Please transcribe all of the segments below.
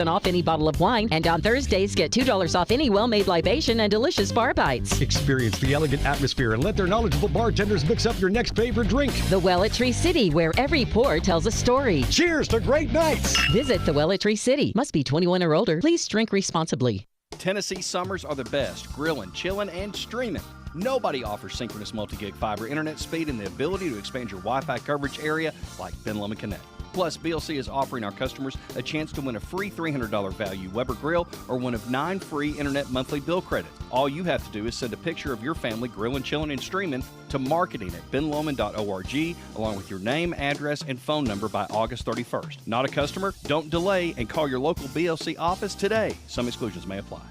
off any bottle of wine, and on Thursdays get $2 off any well-made libation and delicious bar bites. Experience the elegant atmosphere and let their knowledgeable bartenders mix up your next favorite drink. The Well at Tree City, where every pour tells a story. Cheers to great nights! Visit the Well at Tree City. Must be 21 or older. Please drink responsibly. Tennessee summers are the best, grilling, chilling, and streaming. Nobody offers synchronous multi-gig fiber internet speed and the ability to expand your Wi-Fi coverage area like Ben Lomond Connect. Plus, BLC is offering our customers a chance to win a free $300 value Weber grill or one of 9 free internet monthly bill credits. All you have to do is send a picture of your family grilling, chilling, and streaming to marketing at benlomond.org along with your name, address, and phone number by August 31st. Not a customer? Don't delay and call your local BLC office today. Some exclusions may apply.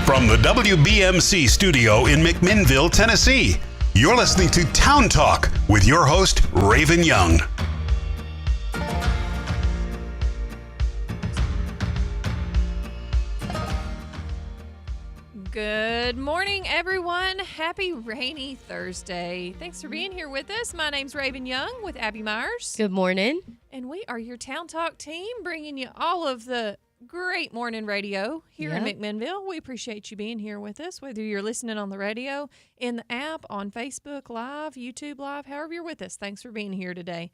From the WBMC studio in McMinnville, Tennessee, you're listening to Town Talk with your host, Raven Young. Good morning, everyone. Happy rainy Thursday. Thanks for being here with us. My name's Raven Young with Abby Myers. Good morning. And we are your Town Talk team, bringing you all of the great morning radio here in McMinnville. We appreciate you being here with us, whether you're listening on the radio, in the app, on Facebook Live, YouTube Live, however you're with us. Thanks for being here today.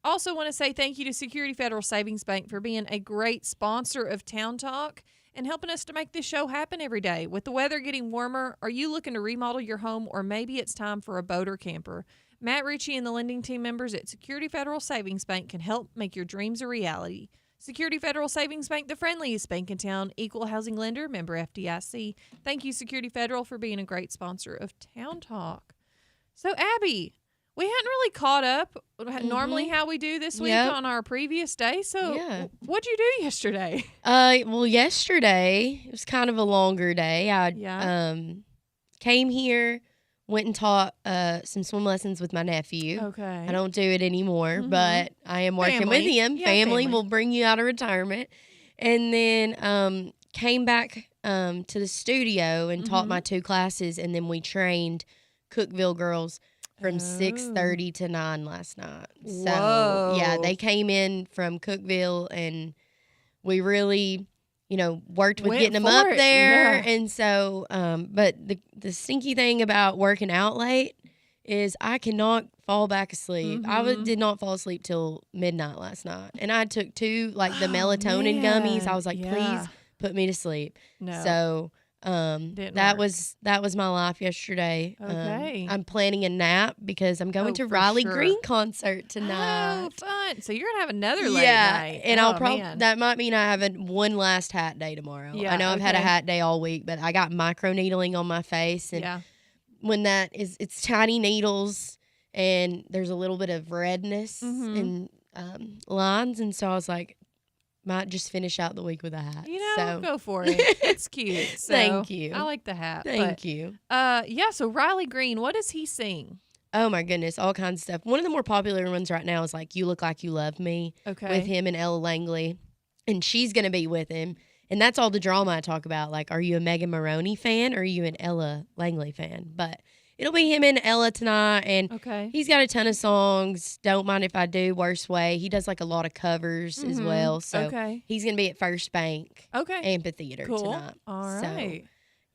Also want to say thank you to Security Federal Savings Bank for being a great sponsor of Town Talk and helping us to make this show happen every day. With the weather getting warmer, are you looking to remodel your home, or maybe it's time for a boat or camper? Matt Ritchie and the lending team members at Security Federal Savings Bank can help make your dreams a reality. Security Federal Savings Bank, the friendliest bank in town, equal housing lender, member FDIC. Thank you, Security Federal, for being a great sponsor of Town Talk. So, Abby, we hadn't really caught up normally how we do this week on our previous day. So, what'd you do yesterday? Well, yesterday, it was kind of a longer day. I came here, went and taught some swim lessons with my nephew. Okay. I don't do it anymore, but I am working with him. Yeah, family will bring you out of retirement. And then came back to the studio and taught my 2 classes, and then we trained Cookeville girls from 6:30 to 9 last night. So, yeah, they came in from Cookeville, and we really, worked with getting them up there. Yeah. And so, but the stinky thing about working out late is I cannot fall back asleep. I did not fall asleep till midnight last night. And I took 2, the melatonin gummies. I was like, please put me to sleep. No. So, that was my life yesterday. Okay. I'm planning a nap because I'm going to Riley Green concert tonight. Oh, fun. So you're going to have another late night. And I'll probably, that might mean I have one last hat day tomorrow. Yeah, I know I've had a hat day all week, but I got micro needling on my face. And when it's tiny needles and there's a little bit of redness and lines. And so I was like, might just finish out the week with a hat. Go for it. It's cute. So Thank you. I like the hat. Thank you. So Riley Green, what does he sing? Oh, my goodness, all kinds of stuff. One of the more popular ones right now is You Look Like You Love Me with him and Ella Langley. And she's going to be with him. And that's all the drama I talk about. Are you a Megan Maroney fan or are you an Ella Langley fan? But it'll be him and Ella tonight, and he's got a ton of songs. Don't Mind If I Do, Worst Way. He does a lot of covers as well. So he's going to be at First Bank Amphitheater tonight. All right. So,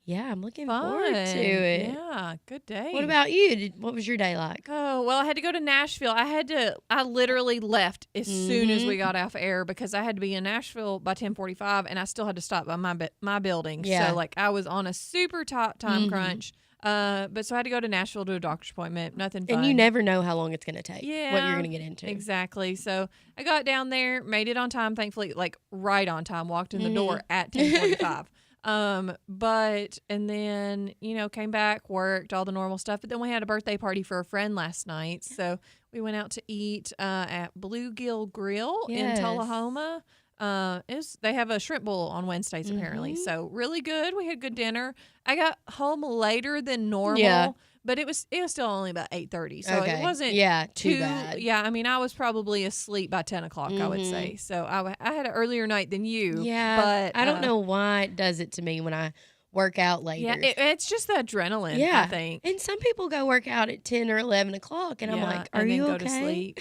yeah, I'm looking forward to it. Yeah, good day. What about you? What was your day like? Oh, well, I had to go to Nashville. I literally left as soon as we got off air because I had to be in Nashville by 10:45, and I still had to stop by my building. Yeah. So, I was on a super tight time crunch. But so I had to go to Nashville to a doctor's appointment. Nothing fun. And you never know how long it's going to take. Yeah. What you're going to get into. Exactly. So I got down there, made it on time, thankfully, right on time, walked in the door at 10:45. And then, came back, worked, all the normal stuff. But then we had a birthday party for a friend last night. So we went out to eat at Bluegill Grill in Tullahoma. They have a shrimp bowl on Wednesdays apparently, so really good. We had good dinner. I got home later than normal, but it was still only about 8:30, so it wasn't too bad. Yeah, I mean I was probably asleep by 10 o'clock, I would say. So I had an earlier night than you. Yeah, but I don't know why it does it to me when I work out later. Yeah, it's just the adrenaline. I think. And some people go work out at 10 or 11 o'clock, and I'm like, are you go okay? to sleep.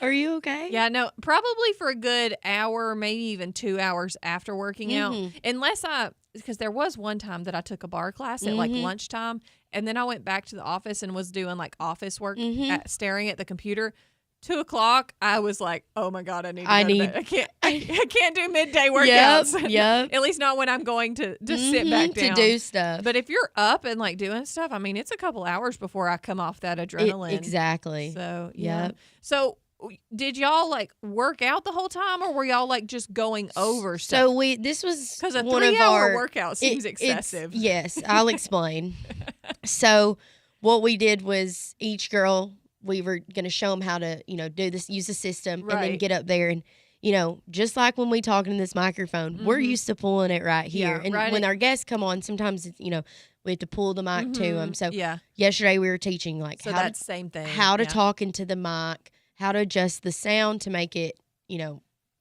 Are you okay? Yeah, no, probably for a good hour, maybe even 2 hours after working out. Unless because there was one time that I took a bar class at like lunchtime, and then I went back to the office and was doing like office work, staring at the computer. 2 o'clock, I was like, "Oh my God, I need to go to bed. I can't do midday workouts. Yep. At least not when I'm going to sit back down to do stuff. But if you're up and like doing stuff, I mean, it's a couple hours before I come off that adrenaline. Exactly. So yeah. So did y'all like work out the whole time, or were y'all like just going over stuff? So this was because a one 3-hour of our workout seems excessive. Yes, I'll explain. So what we did was each girl, we were going to show them how to, do this, use the system, and then get up there and, just like when we talk in this microphone, we're used to pulling it right here. And when our guests come on, sometimes it's, we have to pull the mic to them. So yesterday we were teaching same thing. How to talk into the mic, how to adjust the sound to make it,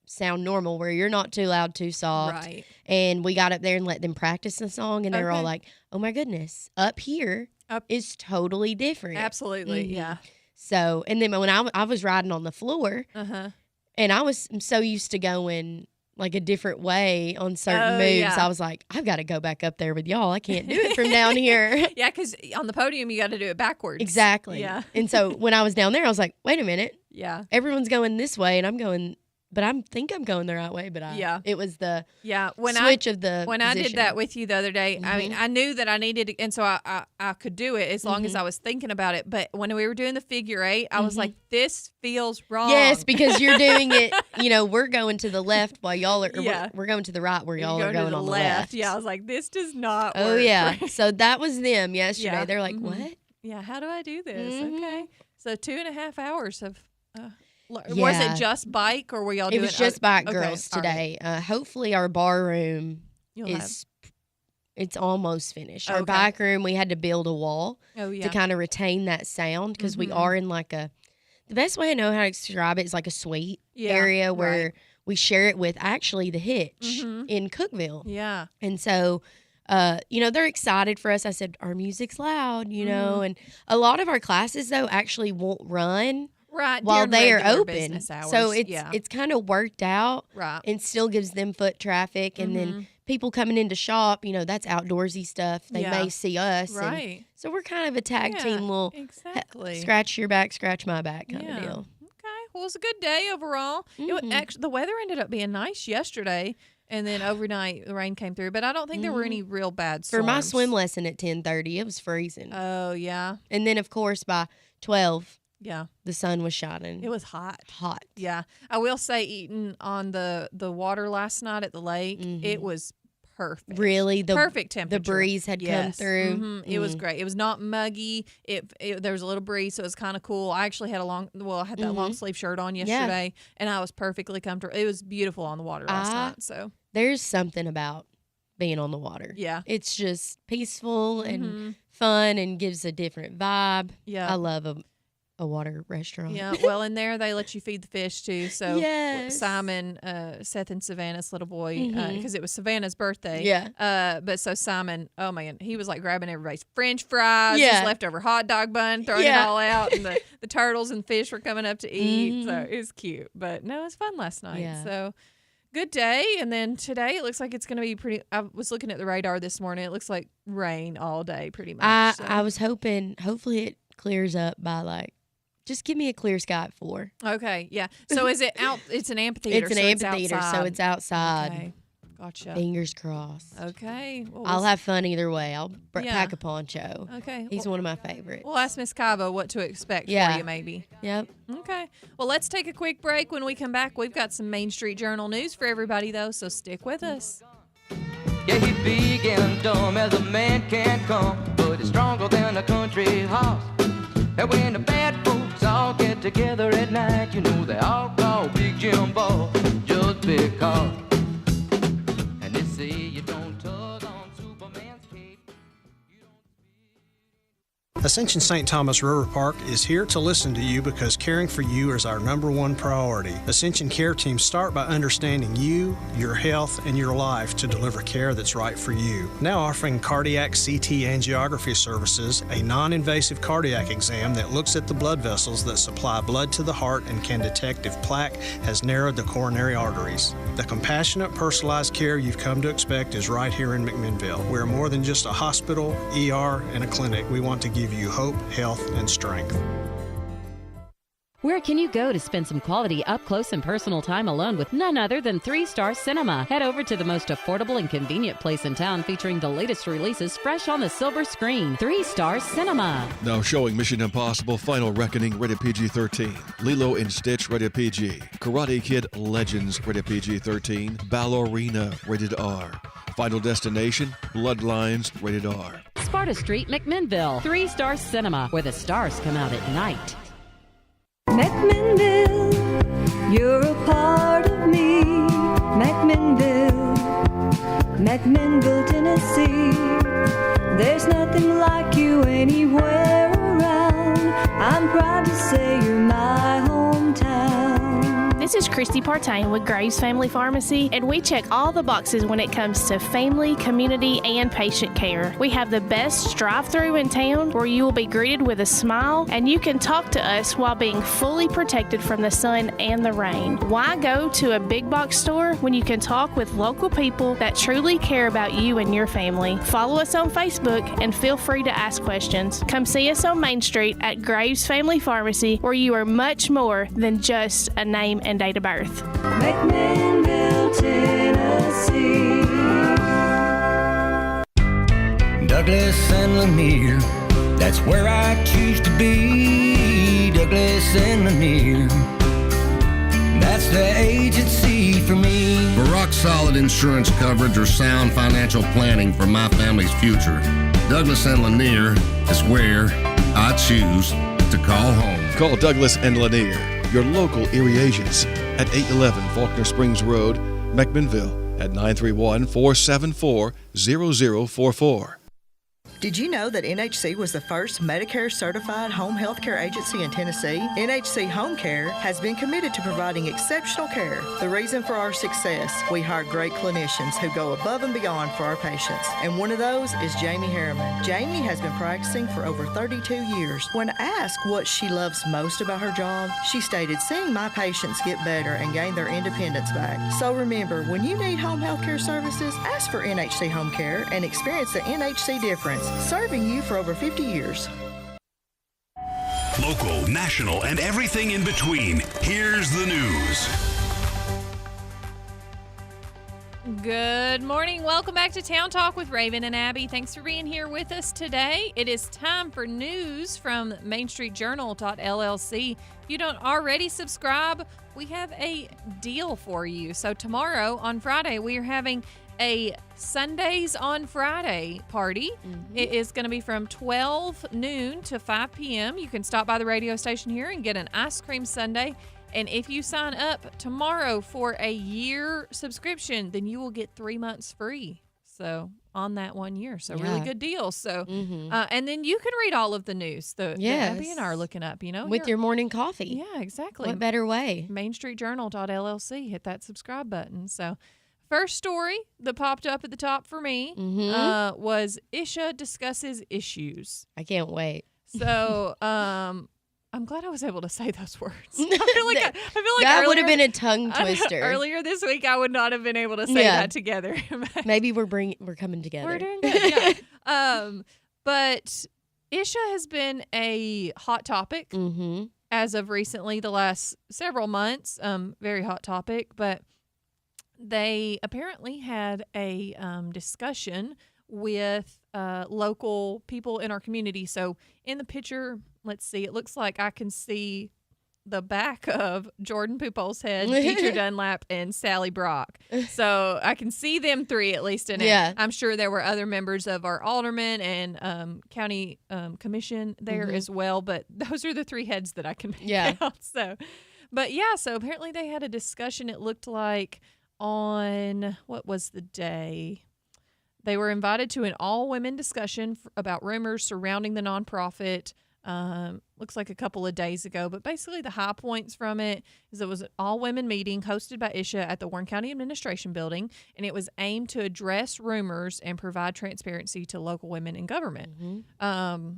sound normal, where you're not too loud, too soft. Right. And we got up there and let them practice the song, and they were all like, "Oh my goodness, up here is totally different." Absolutely, yeah. So, and then when I was riding on the floor, and I was so used to going like a different way on certain moves, I was like, I've got to go back up there with y'all. I can't do it from down here. Yeah, because on the podium, you got to do it backwards. Exactly. Yeah. And so when I was down there, I was like, wait a minute. Yeah. Everyone's going this way, and I'm going, but I think I'm going the right way. But it was the switch of the When position. I did that with you the other day, I mean, I knew that I needed to, and so I could do it as long as I was thinking about it. But when we were doing the figure 8, I was like, this feels wrong. Yes, because you're doing it, we're going to the left while y'all are, we're going to the right where y'all are going on the left. Yeah, I was like, this does not work. Oh, yeah. So that was them yesterday. Yeah. They're like, what? Yeah, how do I do this? Okay. So 2.5 hours of... Was Yeah. it just bike, or were y'all doing? It was just bike okay, girls today. Hopefully our bar room You'll it's almost finished. Our Okay. bike room, we had to build a wall Oh yeah. to kind of retain that sound, because we are in like the best way I know how to describe it is like a suite area where we share it with actually the Hitch in Cookeville. Yeah. And so, they're excited for us. I said, our music's loud, and a lot of our classes though actually won't run Right. while during they are regular open. business hours. So it's kind of worked out, right. and still gives them foot traffic. And then people coming in to shop, that's outdoorsy stuff. They may see us. Right. And so we're kind of a tag team, little exactly. scratch your back, scratch my back kind of deal. Okay. Well, it was a good day overall. Actually, the weather ended up being nice yesterday, and then overnight the rain came through. But I don't think there were any real bad storms. For my swim lesson at 10:30, it was freezing. Oh yeah. And then of course by 12. Yeah. The sun was shining. It was hot. Hot. Yeah. I will say, eating on the water last night at the lake, it was perfect. Really? Perfect temperature. The breeze had come through. It was great. It was not muggy. There was a little breeze, so it was kind of cool. I actually had I had that long sleeve shirt on yesterday, and I was perfectly comfortable. It was beautiful on the water last night. So there's something about being on the water. Yeah. It's just peaceful and fun and gives a different vibe. Yeah. I love a water restaurant. Yeah, well, in there they let you feed the fish too. So Yes. Simon, Seth and Savannah's little boy, because it was Savannah's birthday. Yeah. But so Simon, oh man, he was like grabbing everybody's French fries, Yeah. his leftover hot dog bun, throwing it Yeah. all out, and the turtles and fish were coming up to eat. So it was cute. But no, it was fun last night. Yeah. So good day. And then today it looks like it's going to be pretty. I was looking at the radar this morning. It looks like rain all day, pretty much. I was hoping, hopefully it clears up by just give me a clear sky at 4. Okay, yeah. So is it out? It's an amphitheater. It's an amphitheater, so it's outside. Okay, gotcha. Fingers crossed. Okay. Well, I'll have fun either way. I'll Yeah. pack a poncho. Okay. He's one of my favorites. We'll ask Miss Cabo what to expect Yeah. for you, maybe. Yep. Okay. Well, let's take a quick break. When we come back, we've got some Main Street Journal news for everybody, though, so stick with us. Yeah, he's big and dumb as a man can come, but he's stronger than a country horse. And when the bad folks all get together at night, they all call Big Jim Ball just because. And they say you don't tug on Superman's cape. Ascension St. Thomas River Park is here to listen to you because caring for you is our #1 priority. Ascension Care Teams start by understanding you, your health, and your life to deliver care that's right for you. Now offering cardiac CT angiography services, a non-invasive cardiac exam that looks at the blood vessels that supply blood to the heart and can detect if plaque has narrowed the coronary arteries. The compassionate, personalized care you've come to expect is right here in McMinnville. We're more than just a hospital, ER, and a clinic. We want to give you hope, health, and strength. Where can you go to spend some quality up-close and personal time alone with none other than 3 Star Cinema? Head over to the most affordable and convenient place in town featuring the latest releases fresh on the silver screen. 3 Star Cinema. Now showing Mission Impossible Final Reckoning rated PG-13, Lilo and Stitch rated PG, Karate Kid Legends rated PG-13, Ballerina rated R, Final Destination, Bloodlines rated R. Sparta Street, McMinnville. 3 Star Cinema, where the stars come out at night. McMinnville, you're a part of me. McMinnville, McMinnville, Tennessee. There's nothing like you anywhere around. I'm proud to say you're my hometown. This is Christy Partain with Graves Family Pharmacy, and we check all the boxes when it comes to family, community, and patient care. We have the best drive-thru in town where you will be greeted with a smile, and you can talk to us while being fully protected from the sun and the rain. Why go to a big box store when you can talk with local people that truly care about you and your family? Follow us on Facebook and feel free to ask questions. Come see us on Main Street at Graves Family Pharmacy, where you are much more than just a name and date of birth. McMinnville, Tennessee. Douglas and Lanier, that's where I choose to be. Douglas and Lanier, that's the agency for me. For rock-solid insurance coverage or sound financial planning for my family's future, Douglas and Lanier is where I choose to call home. Call Douglas and Lanier, your local Erie agents, at 811 Faulkner Springs Road, McMinnville, at 931-474-0044. Did you know that NHC was the first Medicare-certified home health care agency in Tennessee? NHC Home Care has been committed to providing exceptional care. The reason for our success, we hire great clinicians who go above and beyond for our patients. And one of those is Jamie Harriman. Jamie has been practicing for over 32 years. When asked what she loves most about her job, she stated, seeing my patients get better and gain their independence back. So remember, when you need home health care services, ask for NHC Home Care and experience the NHC difference. Serving you for over 50 years. Local, national, and everything in between. Here's the news. Good morning. Welcome back to Town Talk with Raven and Abby. Thanks for being here with us today. It is time for news from MainStreetJournal.llc. If you don't already subscribe, we have a deal for you. So tomorrow on Friday, we are having a Sundays on Friday party. It is going to be from 12 noon to 5 p.m. You can stop by the radio station here and get an ice cream sundae. And if you sign up tomorrow for a year subscription, then you will get 3 months free. So on that 1 year. So really good deal. So, and then you can read all of the news that Abby and I are looking up, with your morning coffee. Yeah, exactly. What better way? MainStreetJournal.llc. Hit that subscribe button. So, first story that popped up at the top for me was Isha discusses issues. I can't wait. So, I'm glad I was able to say those words. I feel like that would have been a tongue twister. Earlier this week, I would not have been able to say that together. Maybe we're coming together. We're doing good. Yeah. But Isha has been a hot topic as of recently, the last several months. Very hot topic, but they apparently had a discussion with local people in our community. So in the picture, let's see, it looks like I can see the back of Jordan Poopole's head, Teacher Dunlap, and Sally Brock. So I can see them three at least in it. I'm sure there were other members of our alderman and county commission there as well, but those are the three heads that I can make out. So apparently they had a discussion. It looked like on, what was the day? They were invited to an all-women discussion about rumors surrounding the nonprofit. Looks like a couple of days ago, but basically the high points from it is it was an all-women meeting hosted by Isha at the Warren County Administration Building, and it was aimed to address rumors and provide transparency to local women in government.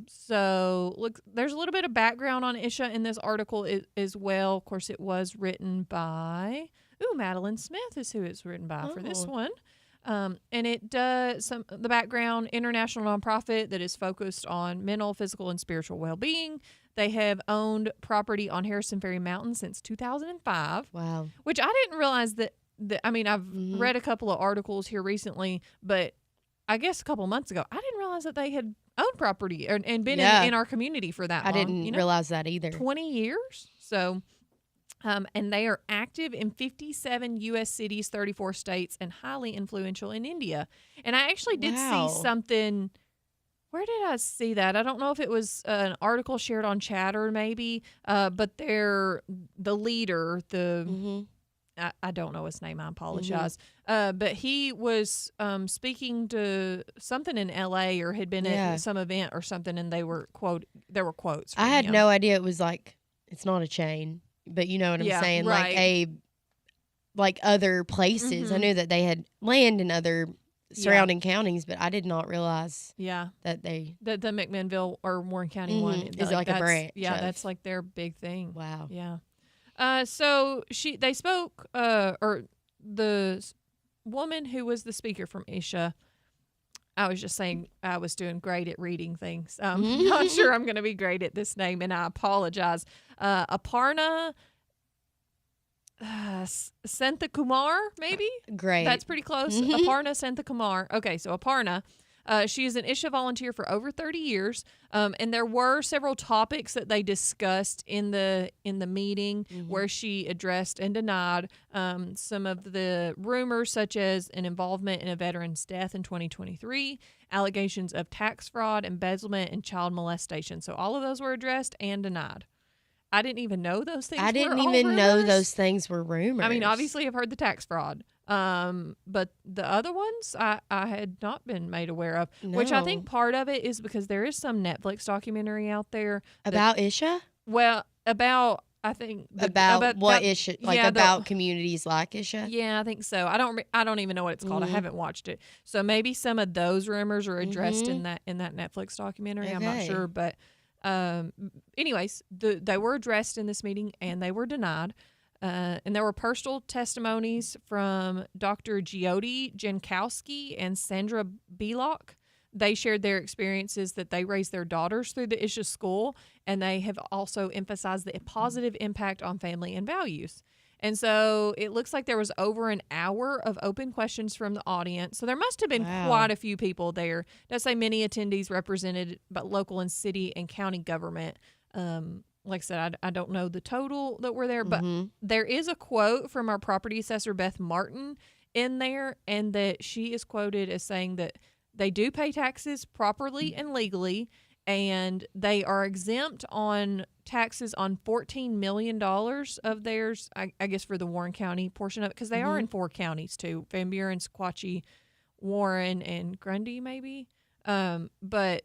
So look, there's a little bit of background on Isha in this article as well. Of course, it was written by Madeline Smith is who it's written by for this one. And it does the background, international nonprofit that is focused on mental, physical, and spiritual well-being. They have owned property on Harrison Ferry Mountain since 2005. Wow. Which I didn't realize that I mean, I've read a couple of articles here recently, but I guess a couple of months ago, I didn't realize that they had owned property and been in our community for that long. I didn't realize that either. 20 years. So... and they are active in 57 U.S. cities, 34 states, and highly influential in India. And I actually did see something. Where did I see that? I don't know if it was an article shared on Chatter, maybe. But they're the leader, I don't know his name. I apologize. But he was speaking to something in L.A. or had been at some event or something, and there were quotes. I had no idea it was like it's not a chain. But you know what I'm saying? Right. Like other places. I knew that they had land in other surrounding counties, but I did not realize that they... The McMinnville or Warren County one. Is like a branch. Yeah, that's like their big thing. Wow. Yeah. So they spoke, or the woman who was the speaker from Isha, I was just saying I was doing great at reading things. Not sure I'm going to be great at this name, and I apologize. Aparna Santhakumar, maybe? Great. That's pretty close. Aparna Santhakumar. Okay, so Aparna. She is an Isha volunteer for over 30 years, and there were several topics that they discussed in the meeting where she addressed and denied some of the rumors, such as an involvement in a veteran's death in 2023, allegations of tax fraud, embezzlement, and child molestation. So all of those were addressed and denied. I didn't even know those things. I didn't even know those things were rumors. I mean, obviously, I've heard the tax fraud. But the other ones I had not been made aware of, which I think part of it is because there is some Netflix documentary out there about Isha. Well, about what Isha, like about communities like Isha. Yeah, I think so. I don't even know what it's called. I haven't watched it, so maybe some of those rumors are addressed in that Netflix documentary. I'm not sure, but anyways, they were addressed in this meeting and they were denied. And there were personal testimonies from Dr. Jyoti Jankowski and Sandra Belock. They shared their experiences that they raised their daughters through the Isha school, and they have also emphasized the positive impact on family and values. And so it looks like there was over an hour of open questions from the audience. So there must have been quite a few people there. It does say many attendees represented by local and city and county government. Like I said, I don't know the total that were there, but there is a quote from our property assessor, Beth Martin, in there, and that she is quoted as saying that they do pay taxes properly and legally, and they are exempt on taxes on $14 million of theirs, I guess for the Warren County portion of it, because they are in 4 counties too, Van Buren, Sequatchie, Warren, and Grundy maybe. But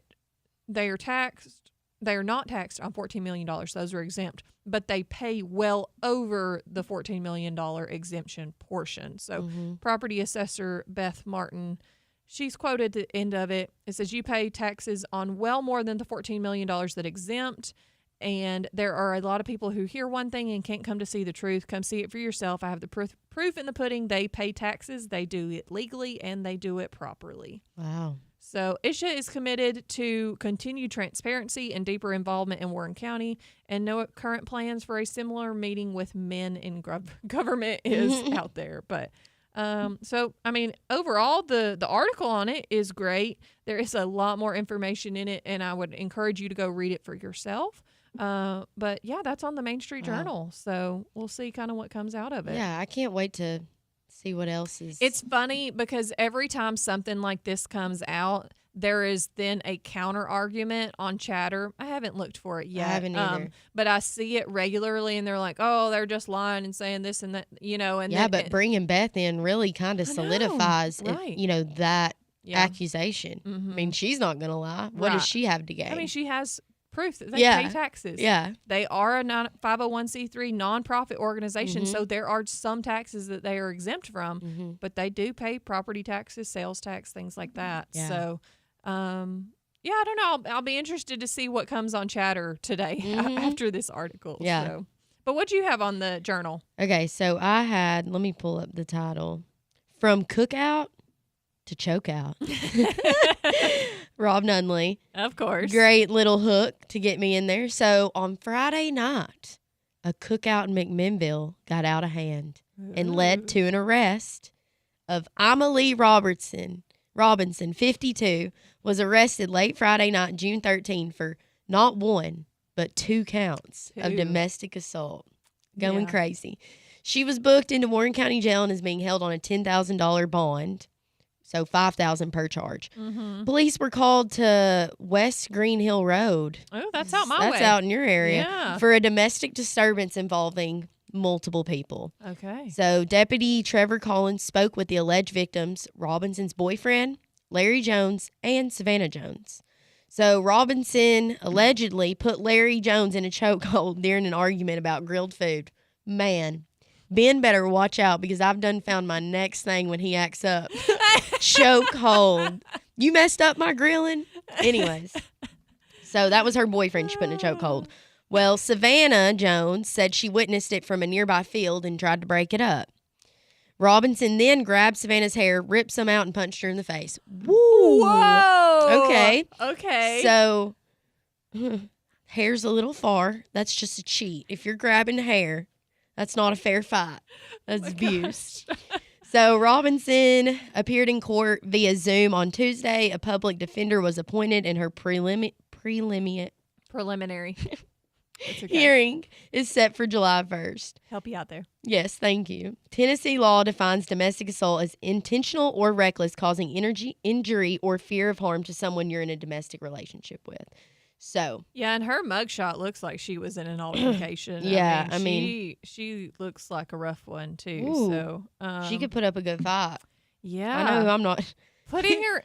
they are taxed. They are not taxed on $14 million. Those are exempt, but they pay well over the $14 million exemption portion. So property assessor Beth Martin, she's quoted at the end of it. It says, you pay taxes on well more than the $14 million that exempt. And there are a lot of people who hear one thing and can't come to see the truth. Come see it for yourself. I have the proof in the pudding. They pay taxes. They do it legally, and they do it properly. Wow. So Isha is committed to continued transparency and deeper involvement in Warren County, and no current plans for a similar meeting with men in government is out there. But so, I mean, overall, the article on it is great. There is a lot more information in it, and I would encourage you to go read it for yourself. But yeah, that's on the Main Street Journal. So we'll see kind of what comes out of it. Yeah, I can't wait to see what else is. It's funny because every time something like this comes out, there is then a counter argument on Chatter. I haven't looked for it yet. I haven't either. But I see it regularly, and they're like, "Oh, they're just lying and saying this and that," you know. And yeah, but bringing Beth in really kind of solidifies, right? That accusation. I mean, she's not going to lie. What does she have to gain? I mean, she has proof that they pay taxes. Yeah. They are a 501c3 nonprofit organization, so there are some taxes that they are exempt from, but they do pay property taxes, sales tax, things like that. Yeah. So, yeah, I don't know. I'll be interested to see what comes on Chatter today after this article. Yeah. So. But what do you have on the journal? Okay, so I had, let me pull up the title. From Cookout to Chokeout. Rob Nunley. Of course. Great little hook to get me in there. So on Friday night, a cookout in McMinnville got out of hand and led to an arrest of Amalie Robinson, 52, was arrested late Friday night, June 13, for not one, but 2 counts of domestic assault. Going crazy. She was booked into Warren County Jail and is being held on a $10,000 bond, so $5,000 per charge. Police were called to West Green Hill Road. Oh, that's out my way. That's out in your area. Yeah. For a domestic disturbance involving multiple people. Okay. So Deputy Trevor Collins spoke with the alleged victims, Robinson's boyfriend, Larry Jones, and Savannah Jones. So Robinson allegedly put Larry Jones in a chokehold during an argument about grilled food. Man, Ben better watch out because I've done found my next thing when he acts up. Chokehold. You messed up my grilling? Anyways. So that was her boyfriend she put in a chokehold. Well, Savannah Jones said she witnessed it from a nearby field and tried to break it up. Robinson then grabbed Savannah's hair, ripped some out, and punched her in the face. Woo! Whoa! Okay. Okay. So, hair's a little far. That's just a cheat. If you're grabbing hair, that's not a fair fight. That's abuse. So, Robinson appeared in court via Zoom on Tuesday. A public defender was appointed, and her preliminary Okay. hearing is set for July 1st. Help you out there. Yes, thank you. Tennessee law defines domestic assault as intentional or reckless causing injury or fear of harm to someone you're in a domestic relationship with. So. Yeah, and her mugshot looks like she was in an altercation. Yeah, I mean, she looks like a rough one too. Ooh, so she could put up a good fight. Yeah. I know I'm not. Putting her.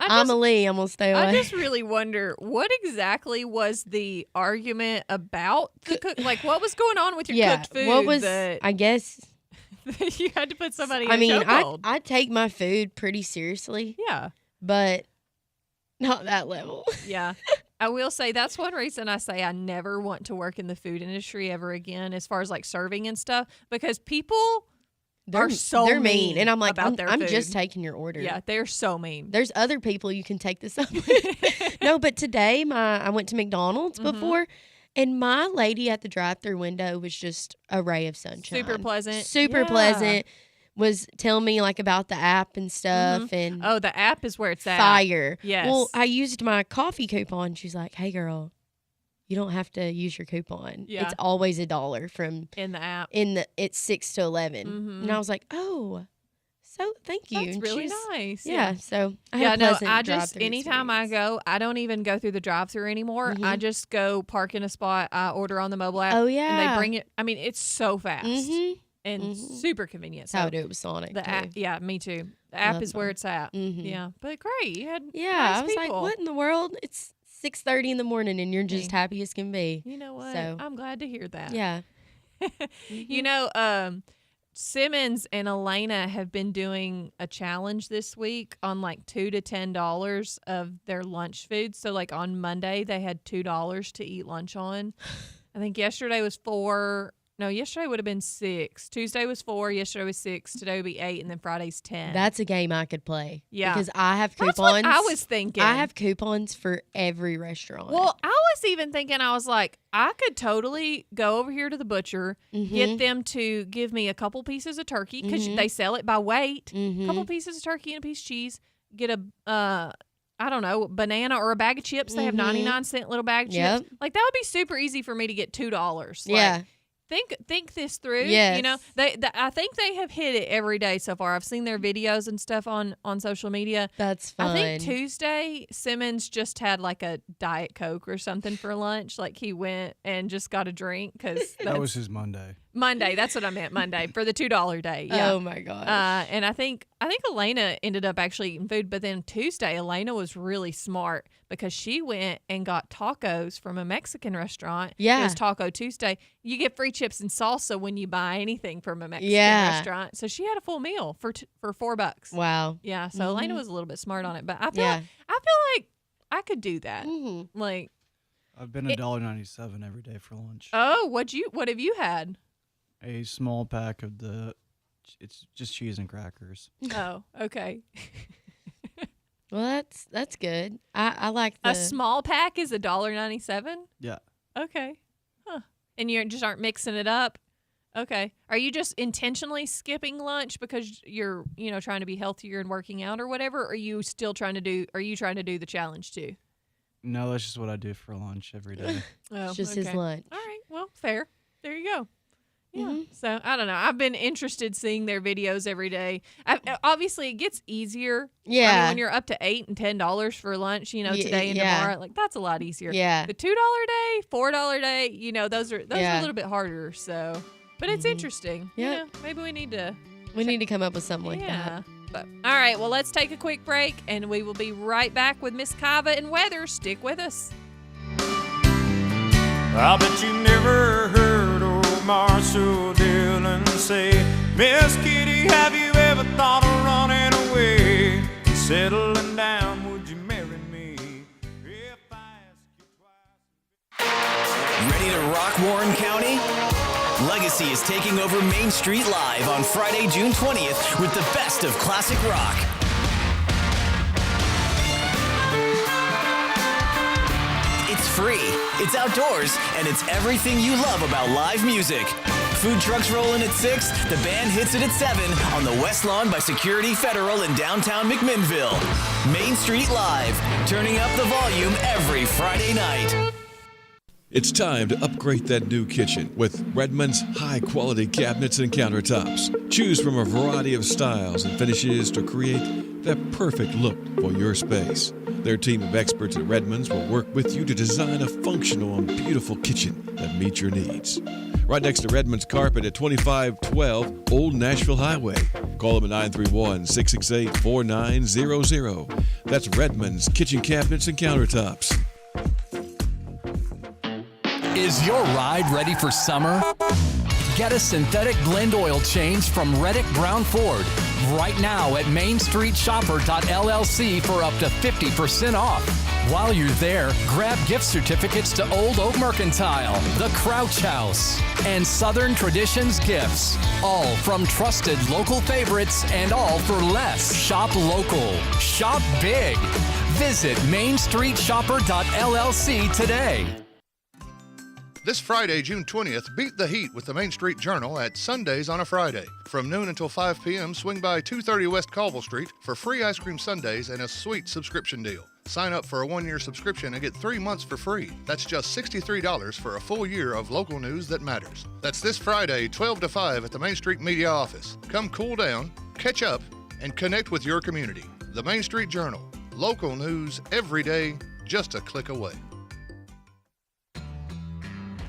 I'm a Lee. I'm going to stay away. I just really wonder what exactly was the argument about the cook. Like, what was going on with your cooked food? What was, that I guess. you had to put somebody in a chokehold? I take my food pretty seriously. Yeah. But not that level. Yeah. I will say that's one reason I say I never want to work in the food industry ever again as far as like serving and stuff because people are so mean. And I'm like, about their I'm food. just taking your order. Yeah, they're so mean. There's other people you can take this up with. No, but today I went to McDonald's before, and my lady at the drive-thru window was just a ray of sunshine. Super pleasant. Super pleasant. Was telling me like about the app and stuff. And oh, the app is where it's at. Fire. Yes. Well, I used my coffee coupon. She's like, hey, girl, you don't have to use your coupon. Yeah. It's always $1 from in the app. It's 6 to 11. And I was like, oh, so thank you. That's And really she's- nice. Yeah. So I had a pleasant I just drive-thru anytime I go, I don't even go through the drive-through anymore. I just go park in a spot. I order on the mobile app. Oh, and yeah. they bring it. I mean, it's so fast and super convenient. That's how I do it with Sonic. The too. app, yeah, me too. The app Love is where it's at. Mhm. Yeah, but great. You had Yeah, nice I was people. like, what in the world? It's 6:30 in the morning and you're just happy as can be. You know what? So, I'm glad to hear that. yeah. You know, Simmons and Elena have been doing a challenge this week on like $2 to $10 of their lunch food. So like on Monday they had $2 to eat lunch on. I think yesterday was $4. No, yesterday would have been $6. Tuesday was $4. Yesterday was $6. Today would be $8, and then Friday's $10. That's a game I could play. Yeah. Because I have coupons. That's what I was thinking. I have coupons for every restaurant. Well, I was even thinking, I was like, I could totally go over here to the butcher, get them to give me a couple pieces of turkey because they sell it by weight. A couple pieces of turkey and a piece of cheese. Get a, I don't know, banana or a bag of chips. They have 99-cent little bag of chips. Like, that would be super easy for me to get $2. Yeah. Like, Think this through. Yes. You know, I think they have hit it every day so far. I've seen their videos and stuff on social media. That's fun. I think Tuesday Simmons just had like a Diet Coke or something for lunch. Like he went and just got a drink because that was his Monday. Monday. That's what I meant. Monday for the $2 day. Yeah. Oh my gosh. And I think Elena ended up actually eating food, but then Tuesday, Elena was really smart because she went and got tacos from a Mexican restaurant. Yeah. It was Taco Tuesday. You get free chips and salsa when you buy anything from a Mexican restaurant. So she had a full meal for $4. Wow. Yeah. So Elena was a little bit smart on it, but I feel like I could do that. Like, I've been $1.97 every day for lunch. oh, what have you had? A small pack of it's just cheese and crackers. Oh, okay. Well, that's good. I like A small pack is $1.97? Yeah. Okay. Huh. And you just aren't mixing it up? Okay. Are you just intentionally skipping lunch because you're, trying to be healthier and working out or whatever? Or are you trying to do the challenge too? No, that's just what I do for lunch every day. It's just his lunch. All right. Well, fair. There you go. Yeah. So I don't know. I've been interested seeing their videos every day. Obviously, it gets easier. Yeah. I mean, when you're up to $8 and $10 for lunch, today and tomorrow, like that's a lot easier. Yeah. The $2 day, $4 day, those are a little bit harder. So, but it's interesting. Yeah. Maybe we need to come up with something like that. But all right. Well, let's take a quick break, and we will be right back with Miss Kava and weather. Stick with us. I bet you never heard old Marshall Dillon say, Miss Kitty, have you ever thought of running away? Settling down, would you marry me? If I ask you twice. Ready to rock Warren County? Legacy is taking over Main Street Live on Friday, June 20th with the best of classic rock. It's free, it's outdoors, and it's everything you love about live music. Food trucks roll in at 6, the band hits it at 7 on the West Lawn by Security Federal in downtown McMinnville. Main Street Live, turning up the volume every Friday night. It's time to upgrade that new kitchen with Redmond's high-quality cabinets and countertops. Choose from a variety of styles and finishes to create that perfect look for your space. Their team of experts at Redmond's will work with you to design a functional and beautiful kitchen that meets your needs. Right next to Redmond's Carpet at 2512 Old Nashville Highway. Call them at 931-668-4900. That's Redmond's Kitchen Cabinets and Countertops. Is your ride ready for summer? Get a synthetic blend oil change from Reddick Brown Ford right now at mainstreetshopper.llc for up to 50% off. While you're there, grab gift certificates to Old Oak Mercantile, The Crouch House, and Southern Traditions Gifts. All from trusted local favorites and all for less. Shop local. Shop big. Visit mainstreetshopper.llc today. This Friday, June 20th, beat the heat with the Main Street Journal at Sundays on a Friday. From noon until 5 p.m., swing by 230 West Colville Street for free ice cream sundaes and a sweet subscription deal. Sign up for a 1-year subscription and get 3 months for free. That's just $63 for a full year of local news that matters. That's this Friday, 12 to 5 at the Main Street Media office. Come cool down, catch up, and connect with your community. The Main Street Journal. Local news every day, just a click away.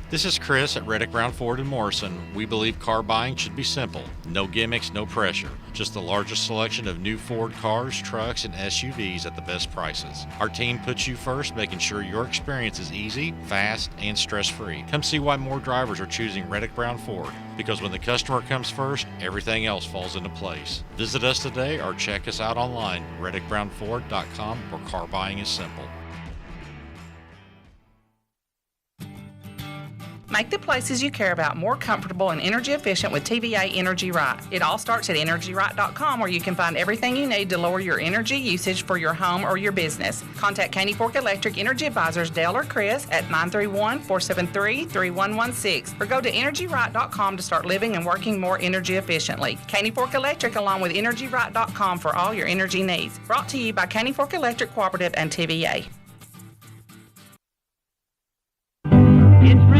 This is Chris at Reddick Brown Ford in Morrison. We believe car buying should be simple. No gimmicks, no pressure. Just the largest selection of new Ford cars, trucks, and SUVs at the best prices. Our team puts you first, making sure your experience is easy, fast, and stress-free. Come see why more drivers are choosing Reddick Brown Ford. Because when the customer comes first, everything else falls into place. Visit us today or check us out online, reddickbrownford.com, where car buying is simple. Make the places you care about more comfortable and energy efficient with TVA Energy Right. It all starts at EnergyRight.com, where you can find everything you need to lower your energy usage for your home or your business. Contact Caney Fork Electric Energy Advisors Dale or Chris at 931-473-3116 or go to EnergyRight.com to start living and working more energy efficiently. Caney Fork Electric along with EnergyRight.com for all your energy needs. Brought to you by Caney Fork Electric Cooperative and TVA.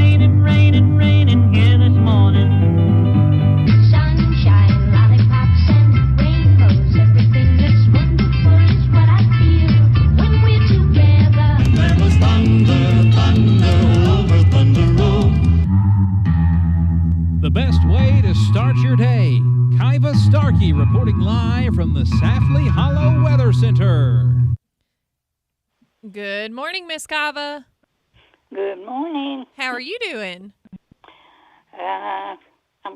Raining here this morning. Sunshine, lollipops, and rainbows. Everything that's wonderful is what I feel when we're together. There was thunder over Thunder Road. The best Kava Starkey reporting live from the Safley Hollow Weather Center. Good morning, Miss Kava. Good morning. How are you doing? I've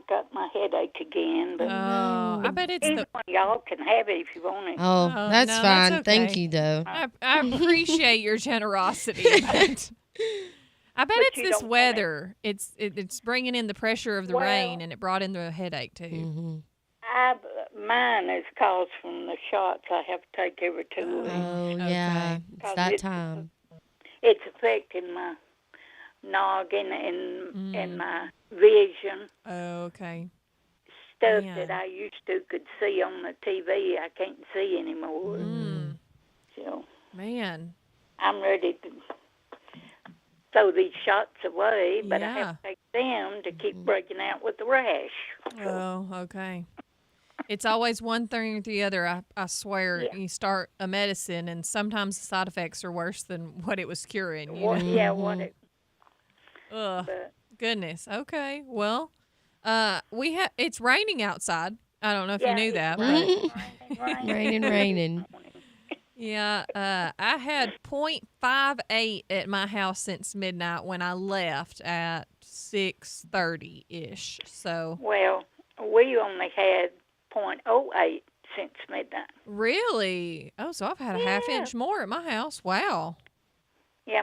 got my headache again. But I bet it's either one of y'all can have it if you want it. Oh, that's no, fine. that's Thank okay. you, though. I appreciate your generosity. But I bet it's you this don't want weather. It's bringing in the pressure of the Well- rain, and it brought in the headache too. Mm-hmm. Mine is caused from the shots I have to take every 2 weeks. Oh, yeah. It's Cause that time. It's affecting my noggin and my vision. Oh, okay. Stuff Man. that I used to could see on the TV, I can't see anymore. So Man. I'm ready to throw these shots away, but I Yeah. have to take them to keep breaking out with the rash. Oh, okay. It's always one thing or the other. I swear. Yeah. You start a medicine, and sometimes the side effects are worse than what it was curing. You What, know? yeah, what it. Ugh. But Goodness. Okay. Well, it's raining outside. I don't know if you Yeah, knew it's that. raining. Raining. Yeah, I had 0.58 at my house since midnight when I left at 6:30-ish. So Well, we only had 0.08 since midnight. really, so I've had a half inch more at my house. Wow. Yeah.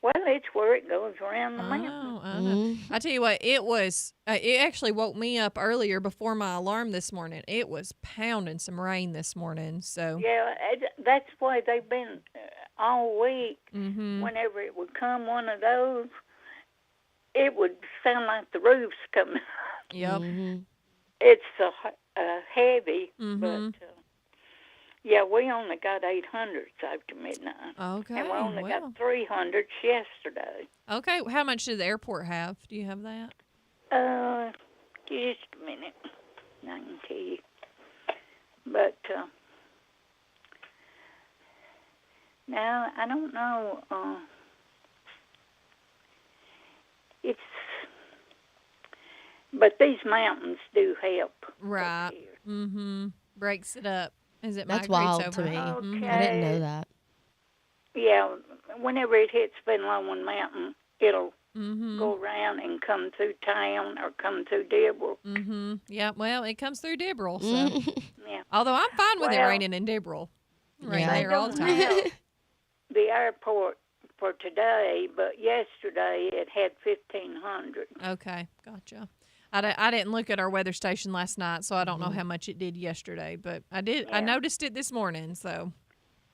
Well, it's where it goes around the mountain. I know. I tell you what, it was. It actually woke me up earlier before my alarm this morning. It was pounding some rain this morning. So Yeah, that's why they've been all week. Mhm. Whenever it would come one of those, it would sound like the roof's coming. Yep. It's heavy, Mhm. but yeah, we only got 800s after midnight. Okay. And we only well. got 300s yesterday. Okay. How much did the airport have? Do you have that? Just a minute. I can tell you. But now I don't know. But these mountains do help. Right. Mm-hmm. Breaks it up as it That's migrates wild over. to me. Mhm. I didn't know that. Yeah, whenever it hits Ben Lomond Mountain, it'll Mm-hmm. go around and come through town or come through Deborah. Mm-hmm. Yeah. Well, it comes through Debril, so. Yeah. Although I'm fine with it Well, raining in Debril. Rain Yeah. there all the time. have the airport for today, but yesterday it had 1,500. Okay, gotcha. I didn't look at our weather station last night, so I don't know how much it did yesterday, but I did. I Yeah. noticed it this morning, so.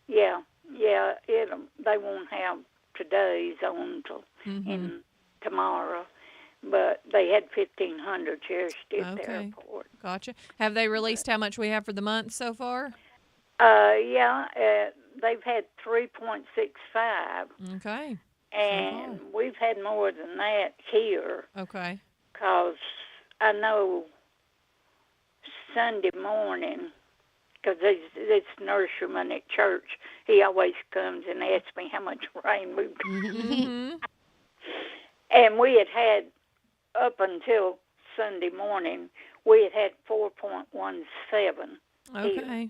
Yeah, they won't have today's on till in tomorrow, but they had 1,500 yesterday at the Okay. airport. Gotcha. Have they released how much we have for the month so far? They've had 3.65, Okay. and we've had more than that here. Okay. Because I know Sunday morning, because this nurseryman at church, he always comes and asks me how much rain we've got. Mm-hmm. And we had up until Sunday morning, we had 4.17 here. Okay.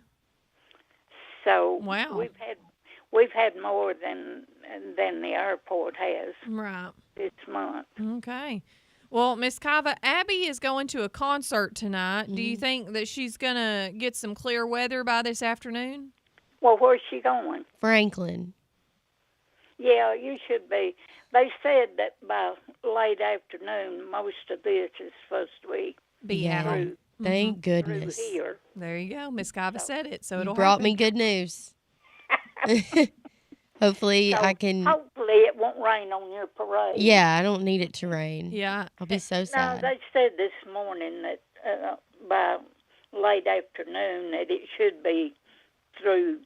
So Wow. we've had more than the airport has Right. this month. Okay. Well, Miss Kava, Abby is going to a concert tonight. Do you think that she's going to get some clear weather by this afternoon? Well, where's she going? Franklin. Yeah, you should be. They said that by late afternoon, most of this is supposed to be Yeah. through, Thank through goodness. here. There you go. Miss Kava said it, so You it'll brought happen. me good news. Hopefully So I can. Hopefully it won't rain on your parade. Yeah, I don't need it to rain. Yeah. I'll be so No, sad. they said this morning that by late afternoon that it should be through,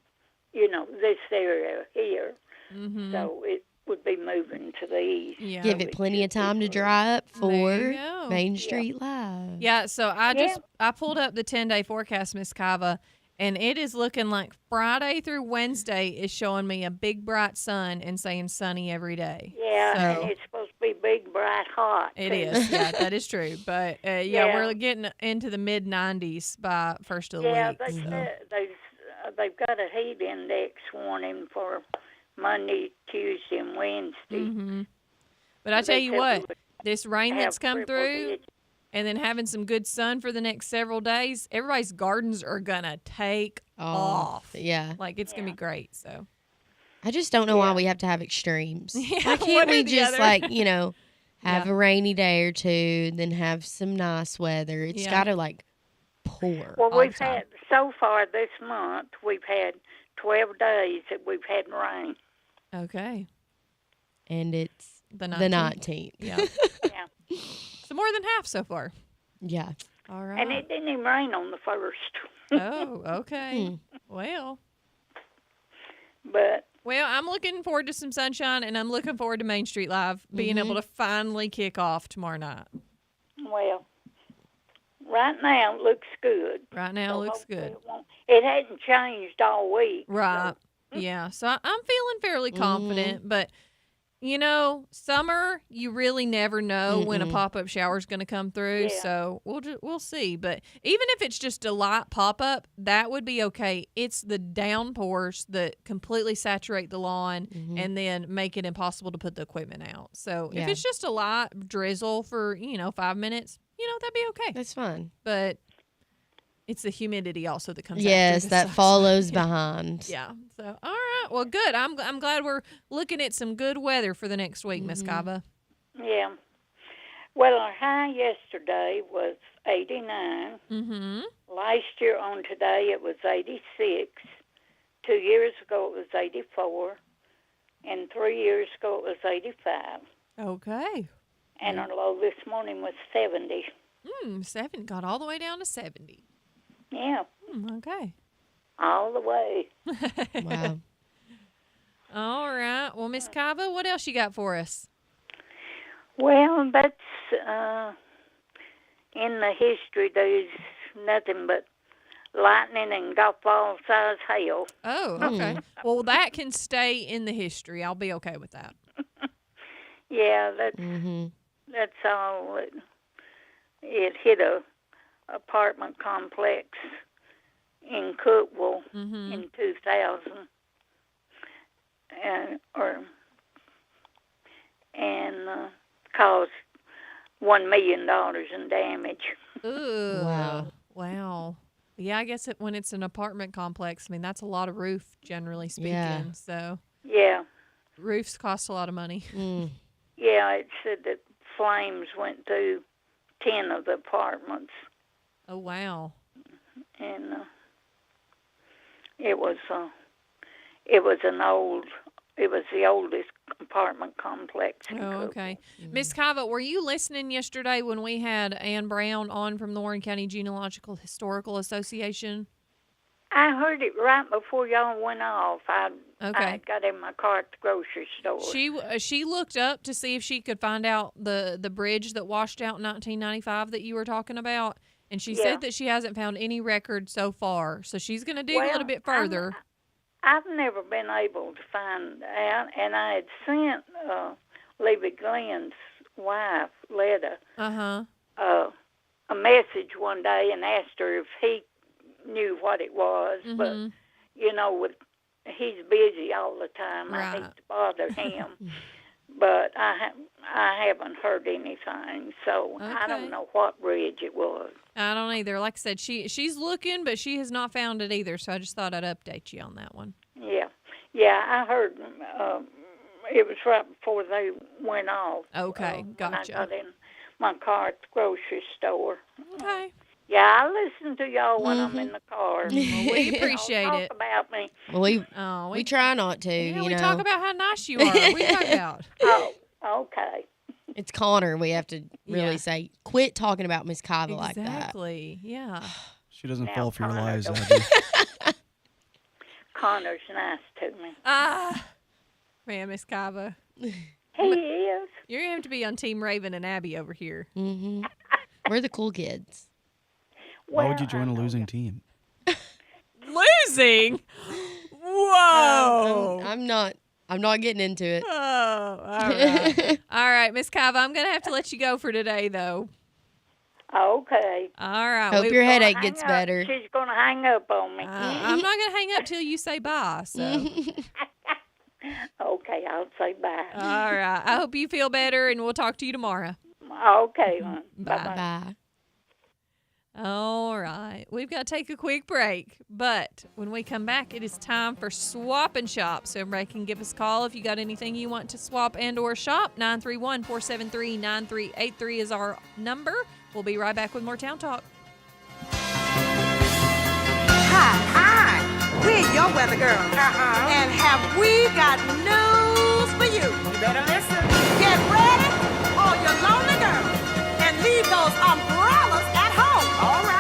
this area here. Mm-hmm. So it would be moving to the east. Yeah. Give it plenty of time to dry up There for you go. Main Street Live. Yeah, so I pulled up the 10-day forecast, Miss Kava, And it is looking like Friday through Wednesday is showing me a big bright sun and saying sunny every day. Yeah, So and it's supposed to be big, bright, hot. it too. is. Yeah, that is true. But yeah, we're getting into the mid 90s by first of the Yeah, week. they so. said they've got a heat index warning for Monday, Tuesday, and Wednesday. hmm But I tell They you said what, we would this rain have that's come triple through digits. and then having some good sun for the next several days, everybody's gardens are going to take off. Yeah. Like, it's going to be great. So, I just don't know why we have to have extremes. Yeah, Why one can't or we the just other. like, have Yeah. a rainy day or two, then have some nice weather? It's Yeah. got to like pour. Well, all we've the time. had, so far this month, we've had 12 days that we've had rain. okay. And it's The the 19th. 19th. Yeah. Yeah. So, more than half so far. Yeah. All right. And it didn't even rain on the 1st. Oh, okay. Well, But I'm looking forward to some sunshine, and I'm looking forward to Main Street Live being able to finally kick off tomorrow night. Well, right now it looks good. Right now, So it looks hopefully good. It hadn't changed all week. Right. Yeah. So I'm feeling fairly confident, but summer, you really never know when a pop-up shower is going to come through. Yeah. So we'll see. But even if it's just a light pop-up, that would be okay. It's the downpours that completely saturate the lawn and then make it impossible to put the equipment out. So if Yeah. it's just a light drizzle for, 5 minutes, that'd be okay. That's fine. But it's the humidity also that comes Yes, after that sucks. follows Yeah. behind. Yeah. So, all right. Well, good. I'm glad we're looking at some good weather for the next week, Miss Kava. Yeah. Well, our high yesterday was 89. Mm-hmm. Last year on today it was 86. 2 years ago it was 84. And 3 years ago it was 85. Okay. And our low this morning was 70. 7 got all the way down to 70. Yeah, Okay. all the way. Wow. All right. Well, Miss Kava, what else you got for us? Well, that's in the history. There's nothing but lightning and golf ball size hail. Oh, okay. Well, that can stay in the history. I'll be okay with that. Yeah, Mm-hmm. that's all. It hit a apartment complex in Cookville in 2000, and caused $1 million in damage. Ooh. Wow. Wow. Yeah, I guess when it's an apartment complex, I mean, that's a lot of roof, generally speaking. Yeah. So Yeah, roofs cost a lot of money. yeah. It said that flames went through 10 of the apartments, Oh, wow. and it was the oldest apartment complex in Oh, Cookville. okay. Miss Kava, were you listening yesterday when we had Ann Brown on from the Warren County Genealogical Historical Association? I heard it right before y'all went off. I Okay. got in my car at the grocery store. She looked up to see if she could find out the bridge that washed out in 1995 that you were talking about, and she Yeah. said that she hasn't found any record so far. So she's going to dig a little bit further. I've never been able to find out, and I had sent Levy Glenn's wife, Letta, Uh-huh. a message one day and asked her if he knew what it was. Mhm. But, he's busy all the time. I Right. hate to bother him. But I haven't heard anything, so I Okay. don't know what bridge it was. I don't either. Like I said, she's looking, but she has not found it either. So I just thought I'd update you on that one. Yeah, I heard it was right before they went off. Okay, gotcha. When I got in my car at the grocery store. Okay. Yeah, I listen to y'all when I'm in the car. Well, we appreciate Y'all it. talk about me. Well, we try not to. Yeah, you we know. talk about how nice you are. What are you talking about? Oh, okay. It's Connor. We have to really Yeah. say, quit talking about Miss Kava like that. Exactly. Yeah. She doesn't Now, fall for your Connor, lies, don't- Abby. Connor's nice to me. Man, Miss Kava. He is. You're going to have to be on Team Raven and Abby over here. Mm-hmm. We're the cool kids. Why would you join a losing team? confusing. Whoa. I'm not getting into it. Oh, all right. All right, Miss Kava, I'm going to have to let you go for today, though. Okay. All right. Hope your headache Hang gets up. better. She's going to hang up on me. I'm not going to hang up till you say bye. So. Okay, I'll say bye. All right. I hope you feel better, and we'll talk to you tomorrow. Okay. Bye. Bye. All right. We've got to take a quick break, but when we come back, it is time for Swap and Shop. So everybody can give us a call if you got anything you want to swap and or shop. 931-473-9383 is our number. We'll be right back with more Town Talk. Hi, we're your weather girls. And have we got news for you? You better listen. Get ready, all your lonely girls, and leave those umbrellas at home. All right.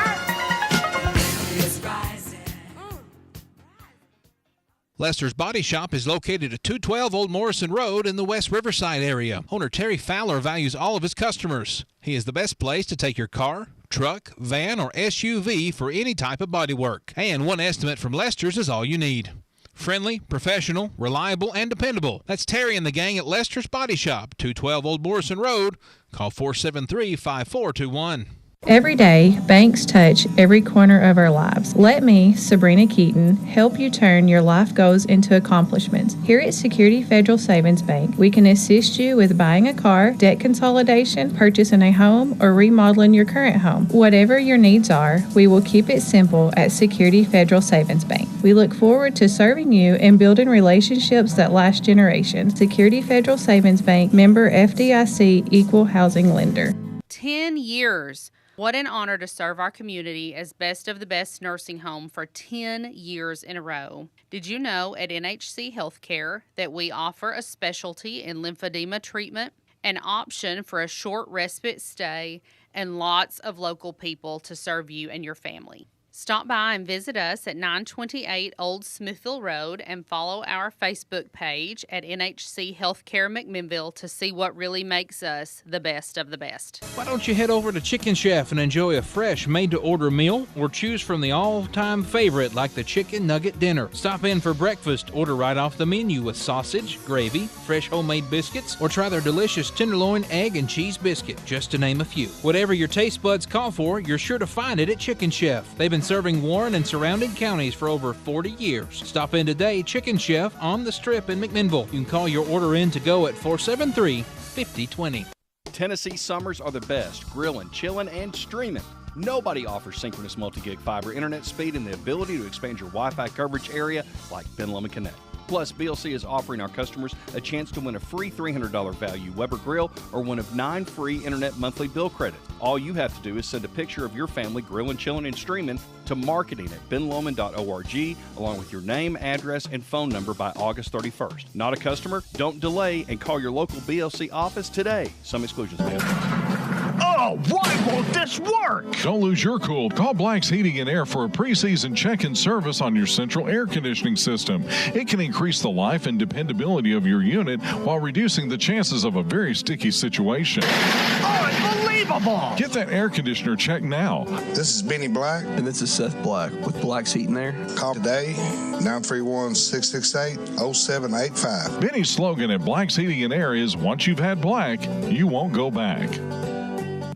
Lester's Body Shop is located at 212 Old Morrison Road in the West Riverside area. Owner Terry Fowler values all of his customers. He is the best place to take your car, truck, van, or SUV for any type of body work. And one estimate from Lester's is all you need. Friendly, professional, reliable, and dependable. That's Terry and the gang at Lester's Body Shop, 212 Old Morrison Road. Call 473-5421. Every day, banks touch every corner of our lives. Let me, Sabrina Keaton, help you turn your life goals into accomplishments. Here at Security Federal Savings Bank, we can assist you with buying a car, debt consolidation, purchasing a home, or remodeling your current home. Whatever your needs are, we will keep it simple at Security Federal Savings Bank. We look forward to serving you and building relationships that last generations. Security Federal Savings Bank, member FDIC, equal housing lender. 10 years. What an honor to serve our community as Best of the Best Nursing Home for 10 years in a row. Did you know at NHC Healthcare that we offer a specialty in lymphedema treatment, an option for a short respite stay, and lots of local people to serve you and your family? Stop by and visit us at 928 Old Smithville Road and follow our Facebook page at NHC Healthcare McMinnville to see what really makes us the best of the best. Why don't you head over to Chicken Chef and enjoy a fresh made-to-order meal, or choose from the all-time favorite like the Chicken Nugget Dinner. Stop in for breakfast, order right off the menu with sausage, gravy, fresh homemade biscuits, or try their delicious tenderloin, egg, and cheese biscuit, just to name a few. Whatever your taste buds call for, you're sure to find it at Chicken Chef. They've been serving Warren and surrounding counties for over 40 years. Stop in today, Chicken Chef on the Strip in McMinnville. You can call your order in to go at 473-5020. Tennessee summers are the best, grilling, chilling, and streaming. Nobody offers synchronous multi-gig fiber internet speed and the ability to expand your Wi-Fi coverage area like Ben Lomond Connect. Plus, BLC is offering our customers a chance to win a free $300 value Weber grill or one of 9 free internet monthly bill credits. All you have to do is send a picture of your family grilling, chilling, and streaming to marketing at benlomond.org along with your name, address, and phone number by August 31st. Not a customer? Don't delay and call your local BLC office today. Some exclusions may apply. Oh, why won't this work? Don't lose your cool. Call Black's Heating and Air for a pre-season check-in service on your central air conditioning system. It can increase the life and dependability of your unit while reducing the chances of a very sticky situation. Unbelievable! Get that air conditioner checked now. This is Benny Black. And this is Seth Black with Black's Heating and Air. Call today, 931-668-0785. Benny's slogan at Black's Heating and Air is, once you've had Black, you won't go back.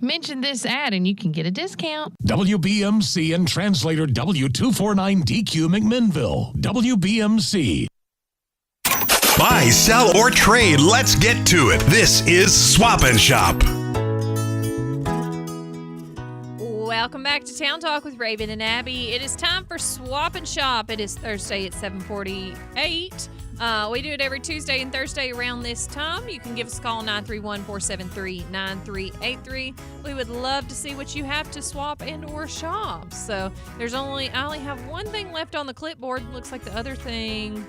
Mention this ad and you can get a discount. WBMC and translator W249DQ McMinnville. WBMC. Buy, sell, or trade. Let's get to it. This is Swap and Shop. Welcome back to Town Talk with Raven and Abby. It is time for Swap and Shop. It is Thursday at 7:48. We do it every Tuesday and Thursday around this time. You can give us a call, 931-473-9383. We would love to see what you have to swap and or shop. So I only have one thing left on the clipboard. Looks like the other thing.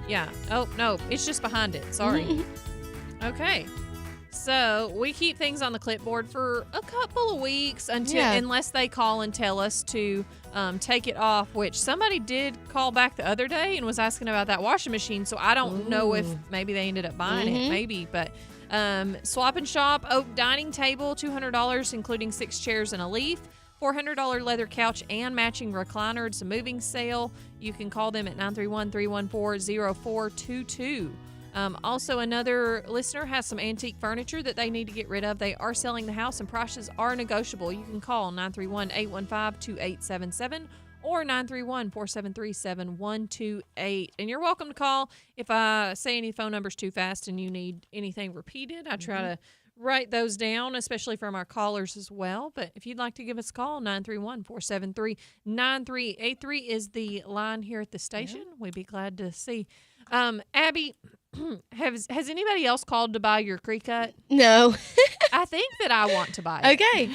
Yeah. Oh, no. It's just behind it. Sorry. Okay. So we keep things on the clipboard for a couple of weeks unless they call and tell us to take it off, which somebody did call back the other day and was asking about that washing machine. So I don't know if maybe they ended up buying it, maybe. But Swap and Shop, oak dining table, $200, including 6 chairs and a leaf. $400 leather couch and matching recliner. It's a moving sale. You can call them at 931-314-0422. Also, another listener has some antique furniture that they need to get rid of. They are selling the house and prices are negotiable. You can call 931-815-2877 or 931-473-7128. And you're welcome to call. If I say any phone numbers too fast and you need anything repeated, I try to write those down, especially from our callers as well. But if you'd like to give us a call, 931-473-9383 is the line here at the station. We'd be glad to see. Abby, has anybody else called to buy your Creek Cut? No. I think that I want to buy it. Okay.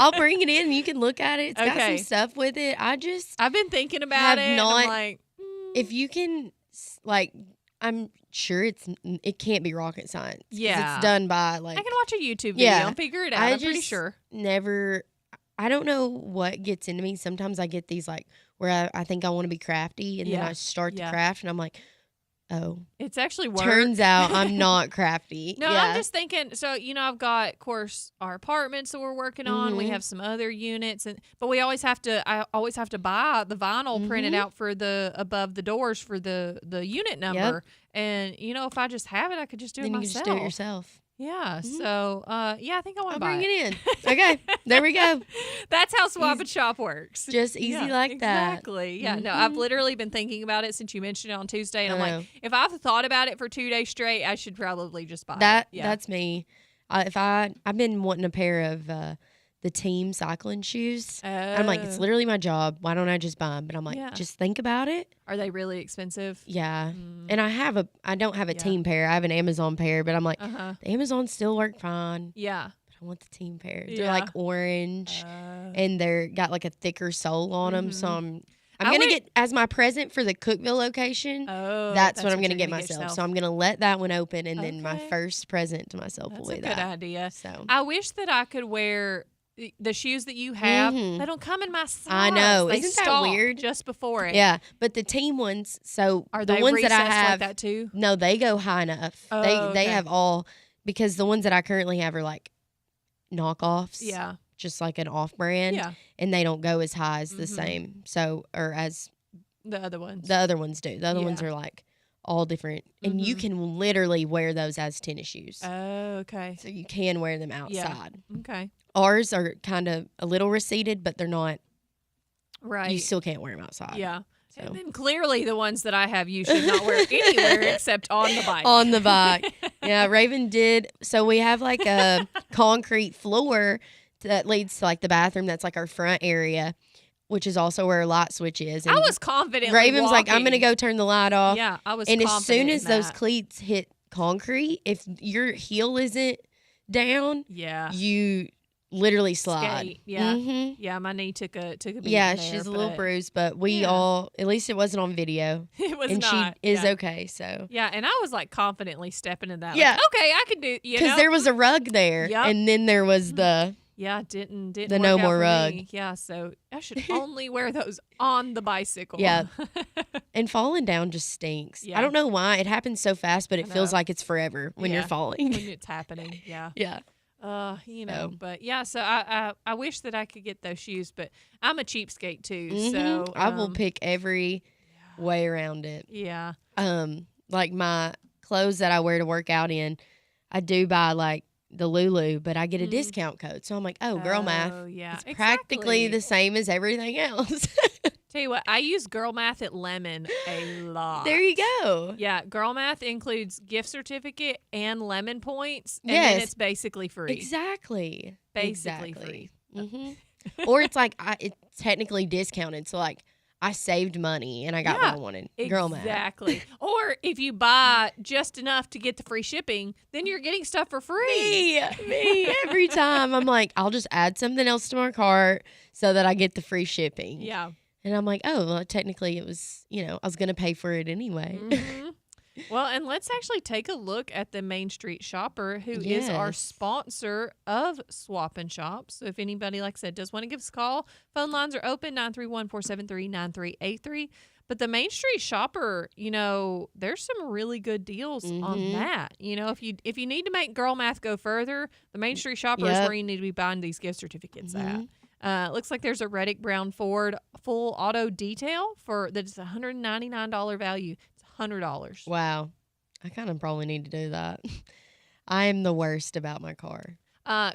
I'll bring it in and you can look at it. It's got Okay. some stuff with it. I've been thinking about it. and I'm like, if you can, I'm sure it can't be rocket science. 'Cause Yeah. It's done by, I can watch a YouTube video and figure it out. I'm pretty sure. I don't know what gets into me. Sometimes I get these, where I think I want to be crafty and then Yeah. I start Yeah. to craft and I'm like, oh. It's actually work. Turns out I'm not crafty. No, yeah. I'm just thinking. So I've got, of course, our apartments that we're working on. We Mhm. have some other units, but we always have to. I always have to buy the vinyl printed Mhm. out for the above the doors for the unit number. And if I just have it, I could just do Then it you myself. can just do it yourself. Yeah. So I think I want to buy bring it in. Okay. There we go. That's how Swap and Shop works. Just easy like that. Exactly. Yeah. No, I've Mhm. literally been thinking about it since you mentioned it on Tuesday, and I'm I know. like, if I've thought about it for 2 days straight, I should probably just buy That it. Yeah. That's me. I've been wanting a pair of the team cycling shoes. I'm like, it's Oh. literally my job. Why don't I just buy them? But I'm like, Yeah. just think about it. Are they really expensive? Yeah. And I don't have a team pair. I have an Amazon pair, but I'm like, Uh-huh. the Amazon still work fine. Yeah. But I want the team pair. They're Yeah. like orange and they're got like a thicker sole on them. So I'm I going to went- get as my present for the Cookeville location. Oh, that's what I'm going to you're get gonna myself. So I'm going to let that one open and then my Okay. first present to myself That's will a be good that. idea. So I wish that I could wear the shoes that you have. Mhm. They don't come in my size. I know. They Isn't that stop weird? Just before it. Yeah, but the team ones, so Are the they ones that I recessed like have, that too? No, they go high enough. Oh, they okay. have all, because the ones that I currently have are like knockoffs. Yeah. Just like an off brand. Yeah. And they don't go as high as the Mhm. same. So, or as The other ones. the other ones do. The other ones Yeah. are like all different. And you Mhm. can literally wear those as tennis shoes. Oh, okay. So you can wear them Yeah. outside. Okay. Ours are kind of a little receded, but they're not. Right. You still can't wear them outside. Yeah. So. And then clearly the ones that I have you should not wear anywhere except on the bike. On the bike. Yeah, Raven did. So we have like a concrete floor that leads to like the bathroom. That's like our front area, which is also where our light switch is. I was confident. Raven's like, I'm going to go turn the light off. Yeah, I was And as confident soon in as those that. cleats hit concrete, if your heel isn't down, Yeah. you literally slide. Skate. Yeah. Mhm. Yeah, my knee took a beating Yeah, there, she's a little but- bruised, but we Yeah. all, at least it wasn't on video. It was and not, she is yeah. okay, so. Yeah, and I was like confidently stepping in that. Yeah. Like, okay, I can do. You Because know, there was a rug there, Yep. and then there was the. Yeah, didn't The work no out more for rug. me. Yeah, so I should only wear those on the bicycle. Yeah. And falling down just stinks. Yeah. I don't know why. It happens so fast, but it I feels know. like it's forever when you're Yeah, falling. when it's happening. Yeah. Yeah. So. But yeah, so I wish that I could get those shoes, but I'm a cheapskate too. So I will pick every way around it. Yeah. Like my clothes that I wear to work out in, I do buy like the Lulu, but I get a discount code. So I'm like, oh, girl math. Oh, yeah, It's practically exactly. the same as everything else. Tell you what, I use Girl Math at Lemon a lot. There you go. Yeah, Girl Math includes gift certificate and Lemon points, and Yes. then it's basically free. Exactly. Basically Exactly. free. hmm Or it's like it's technically discounted. So like I saved money and I got what I wanted. Girl math. Exactly. Or if you buy just enough to get the free shipping, then you're getting stuff for free. Me every time. I'm like, I'll just add something else to my cart so that I get the free shipping. Yeah. And I'm like, oh, well, technically it was, I was going to pay for it anyway. Mhm. Well, and let's actually take a look at the Main Street Shopper, who is our Yes. sponsor of Swap and Shop. So if anybody, like I said, does want to give us a call, phone lines are open, 931-473-9383. But the Main Street Shopper, there's some really good deals on Mhm. that. If you need to make girl math go further, the Main Street Shopper is Yep. where you need to be buying these gift certificates at. Looks like there's a Reddick Brown Ford full auto detail that's $199 value. It's $100. Wow. I kind of probably need to do that. I am the worst about my car.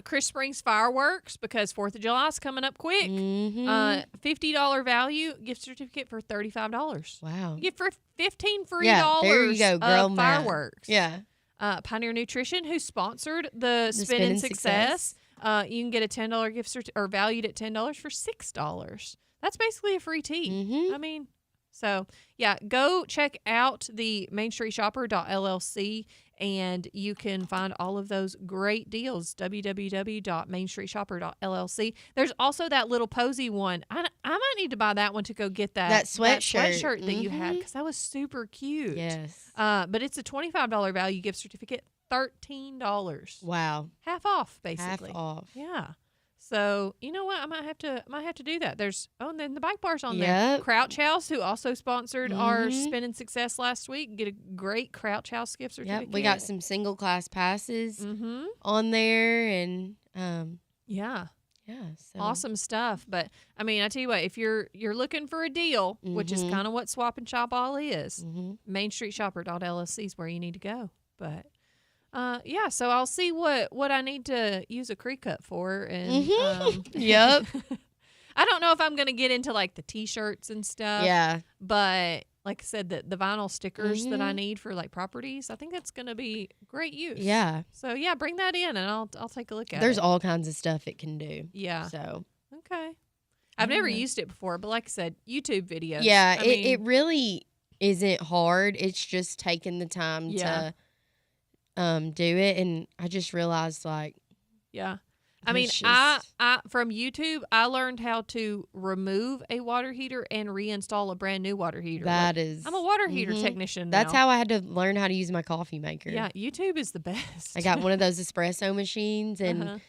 Chris Springs Fireworks, because 4th of July is coming up quick. $50 value, gift certificate for $35. Wow. You get for $15 free there you go, girl of math. fireworks. Yeah. Pioneer Nutrition, who sponsored the Spin and Success. You can get a $10 gift or valued at $10 for $6. That's basically a free tea. I mean, so yeah, go check out the MainStreetShopper.llc and you can find all of those great deals. www.mainstreetshopper.llc. There's also that little Posy one. I might need to buy that one to go get that sweatshirt that you had, because that was super cute. Yes. But it's a $25 value gift certificate. $13. Wow. Half off, basically. Half off. Yeah. So you know what? I might have to do that. And then the bike bar's on there. Yep. Crouch House, who also sponsored our Spin and Success last week, get a great Crouch House gift certificate. Yep. We got some single class passes on there, and yeah. So. Awesome stuff. But I mean, I tell you what, if you're looking for a deal, which is kind of what Swap and Shop all is, MainStreetShopper.llc is where you need to go. But yeah, so I'll see what I need to use a creek cut for, and Yep. I don't know if I'm gonna get into like the T-shirts and stuff. Yeah. But like I said, the vinyl stickers that I need for like properties, I think that's gonna be great use. Yeah. So yeah, bring that in and I'll take a look at There's it. all kinds of stuff it can do. Yeah. So. Okay. I've never used it before, but like I said, YouTube videos. Yeah, I mean, it really isn't hard. It's just taking the time to do it, and I just realized I mean, I from YouTube, I learned how to remove a water heater and reinstall a brand new water heater. I'm a water heater technician now. That's how I had to learn how to use my coffee maker. Yeah, YouTube is the best. I got one of those espresso machines and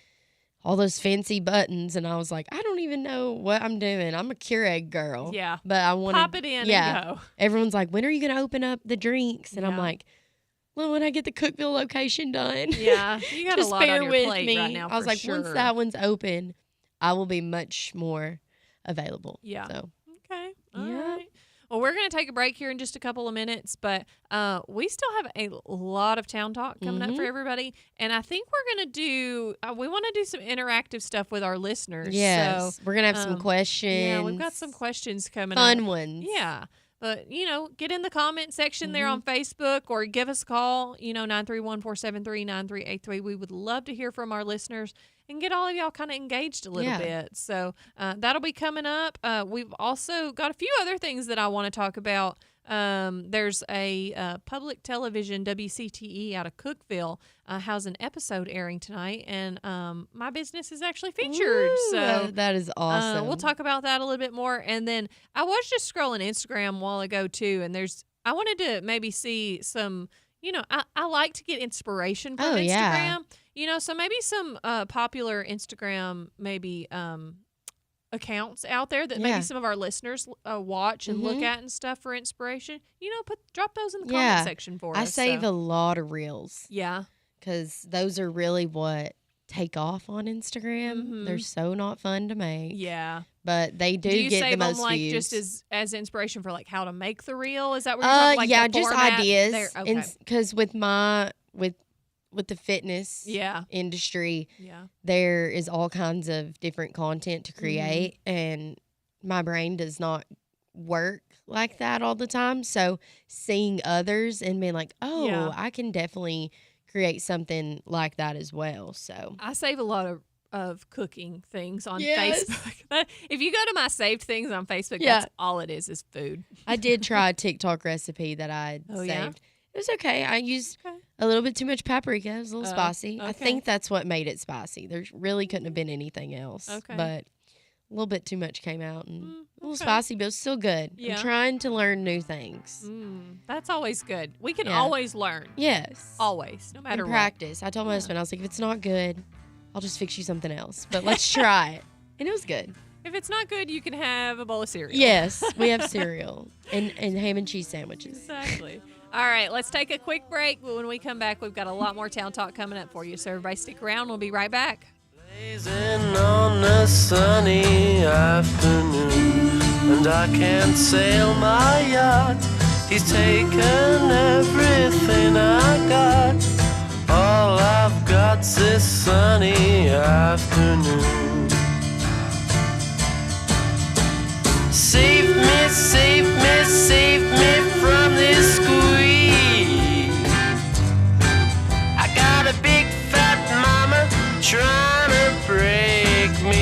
all those fancy buttons, and I was like, I don't even know what I'm doing. I'm a Keurig girl. Yeah. But I want to pop it in and go. Everyone's like, when are you going to open up the drinks? And I'm like, well, when I get the Cookeville location done. Yeah, you got a lot on your plate right now. I was like, once that one's open, I will be much more available. Yeah. So. Okay. All right. Well, we're going to take a break here in just a couple of minutes, but we still have a lot of town talk coming up for everybody, and I think we're going to do. We want to do some interactive stuff with our listeners. Yes, so, we're going to have some questions. Yeah, we've got some questions coming up. Fun ones. Yeah. But, get in the comment section there on Facebook or give us a call, 931-473-9383. We would love to hear from our listeners and get all of y'all kind of engaged a little bit. So that'll be coming up. We've also got a few other things that I want to talk about. There's a public television, WCTE, out of Cookeville, has an episode airing tonight, and my business is actually featured. Ooh, so that is awesome. We'll talk about that a little bit more. And then I was just scrolling Instagram a while ago too, and I wanted to maybe see some. I like to get inspiration from Instagram. So maybe some popular Instagram accounts out there that maybe some of our listeners watch and look at and stuff for inspiration. Drop those in the comment section for us. I save a lot of reels. Yeah. Because those are really what take off on Instagram. They're so not fun to make. Yeah. But they do you get save the most them views. just as inspiration for how to make the reel? Is that what you're talking about? Yeah, the just format? ideas. Okay. Because with the fitness industry, there is all kinds of different content to create, and my brain does not work like that all the time. So seeing others and being like, I can definitely create something like that as well. So I save a lot of cooking things on Facebook. If you go to my saved things on Facebook, that's all it is food. I did try a TikTok recipe that I saved. Yeah? It was okay. I used a little bit too much paprika. It was a little spicy. I think that's what made it spicy. There really couldn't have been anything else. Okay. But a little bit too much came out, and a little spicy, but it was still good. Yeah. I'm trying to learn new things. That's always good. We can always learn. Yes. Always, no matter And what. practice. I told my husband, I was like, if it's not good, I'll just fix you something else. But let's try it. And it was good. If it's not good, you can have a bowl of cereal. Yes, we have cereal and ham and cheese sandwiches. Exactly. All right, let's take a quick break. When we come back, we've got a lot more town talk coming up for you. So everybody stick around. We'll be right back. On a sunny afternoon, and I can't sail my yacht. He's taken everything I got. All I've got's this sunny afternoon. Save me, save me, save me from this squeeze. I got a big fat mama trying to break me.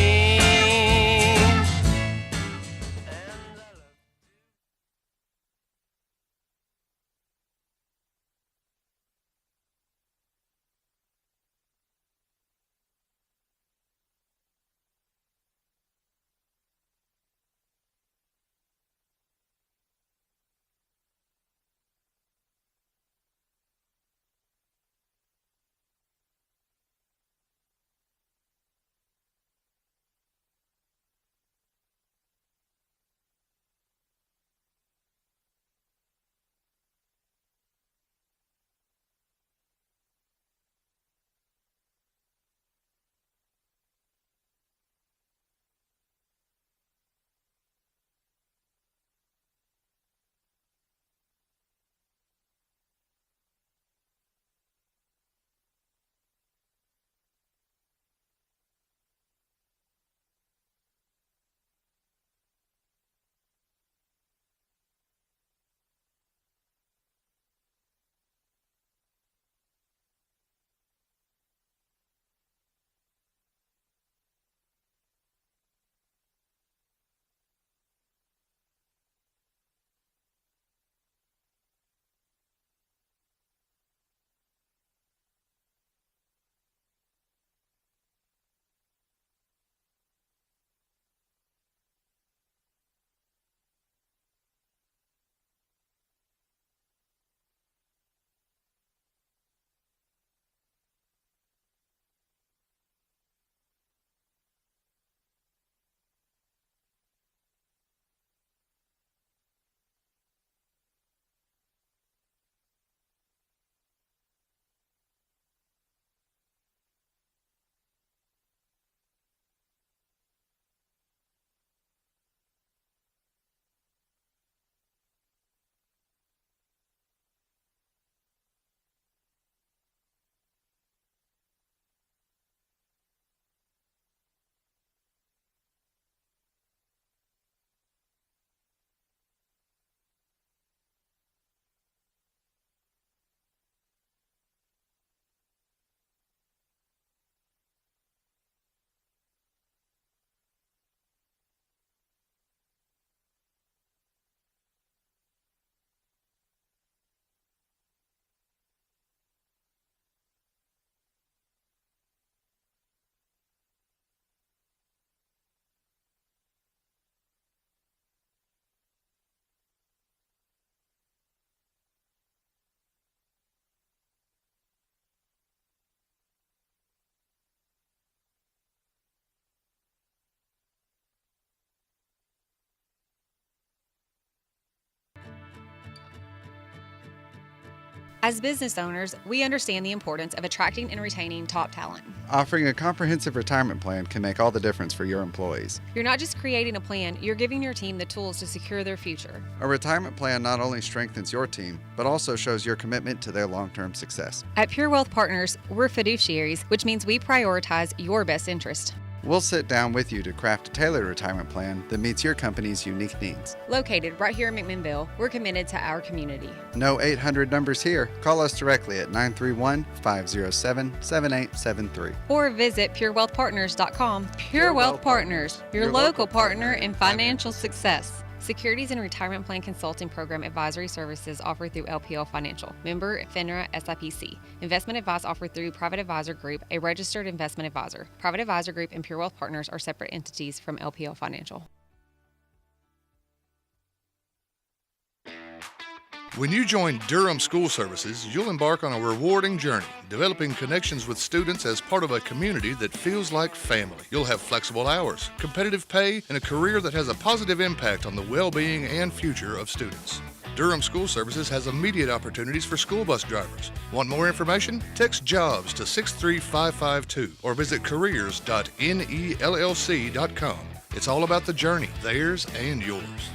As business owners, we understand the importance of attracting and retaining top talent. Offering a comprehensive retirement plan can make all the difference for your employees. You're not just creating a plan, you're giving your team the tools to secure their future. A retirement plan not only strengthens your team, but also shows your commitment to their long-term success. At Pure Wealth Partners, we're fiduciaries, which means we prioritize your best interest. We'll sit down with you to craft a tailored retirement plan that meets your company's unique needs. Located right here in McMinnville, we're committed to our community. No 800 numbers here. Call us directly at 931-507-7873. Or visit purewealthpartners.com. Pure Wealth Partners, your local partner in financial success. Securities and Retirement Plan Consulting Program advisory services offered through LPL Financial. Member FINRA SIPC. Investment advice offered through Private Advisor Group, a registered investment advisor. Private Advisor Group and Pure Wealth Partners are separate entities from LPL Financial. When you join Durham School Services, you'll embark on a rewarding journey, developing connections with students as part of a community that feels like family. You'll have flexible hours, competitive pay, and a career that has a positive impact on the well-being and future of students. Durham School Services has immediate opportunities for school bus drivers. Want more information? Text JOBS to 63552 or visit careers.nellc.com. It's all about the journey, theirs and yours.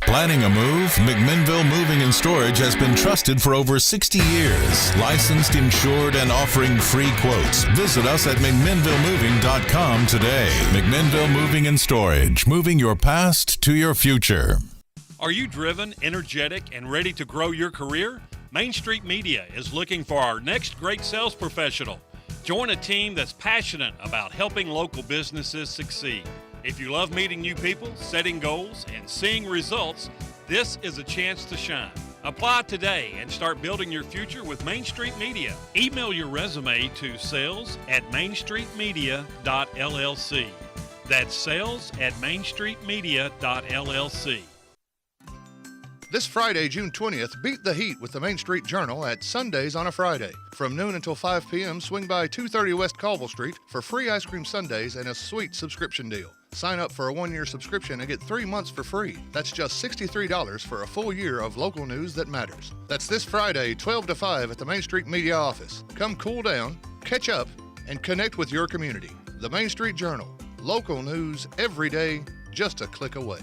Planning a move? McMinnville Moving and Storage has been trusted for over 60 years. Licensed, insured, and offering free quotes. Visit us at McMinnvilleMoving.com today. McMinnville Moving and Storage. Moving your past to your future. Are you driven, energetic, and ready to grow your career? Main Street Media is looking for our next great sales professional. Join a team that's passionate about helping local businesses succeed. If you love meeting new people, setting goals, and seeing results, this is a chance to shine. Apply today and start building your future with Main Street Media. Email your resume to sales@mainstreetmedia.llc. That's sales@mainstreetmedia.llc. This Friday, June 20th, beat the heat with the Main Street Journal at Sundays on a Friday. From noon until 5 p.m., swing by 230 West Colville Street for free ice cream sundaes and a sweet subscription deal. Sign up for a 1-year subscription and get 3 months for free. That's just $63 for a full year of local news that matters. That's this Friday, 12 to 5 at the Main Street Media office. Come cool down, catch up, and connect with your community. The Main Street Journal. Local news every day, just a click away.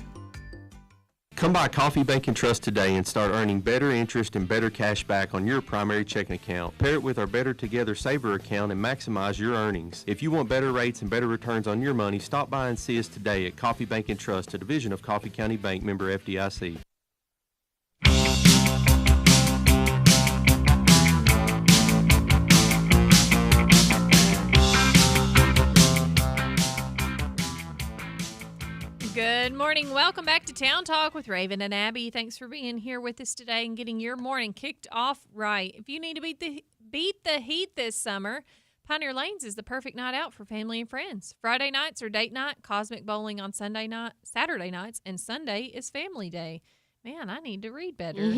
Come by Coffee Bank and Trust today and start earning better interest and better cash back on your primary checking account. Pair it with our Better Together Saver account and maximize your earnings. If you want better rates and better returns on your money, stop by and see us today at Coffee Bank and Trust, a division of Coffee County Bank, member FDIC. Good morning. Welcome back to Town Talk with Raven and Abby. Thanks for being here with us today and getting your morning kicked off right. If you need to beat the heat this summer, Pioneer Lanes is the perfect night out for family and friends. Friday nights are date night, cosmic bowling on Saturday nights, and Sunday is family day. Man, I need to read better.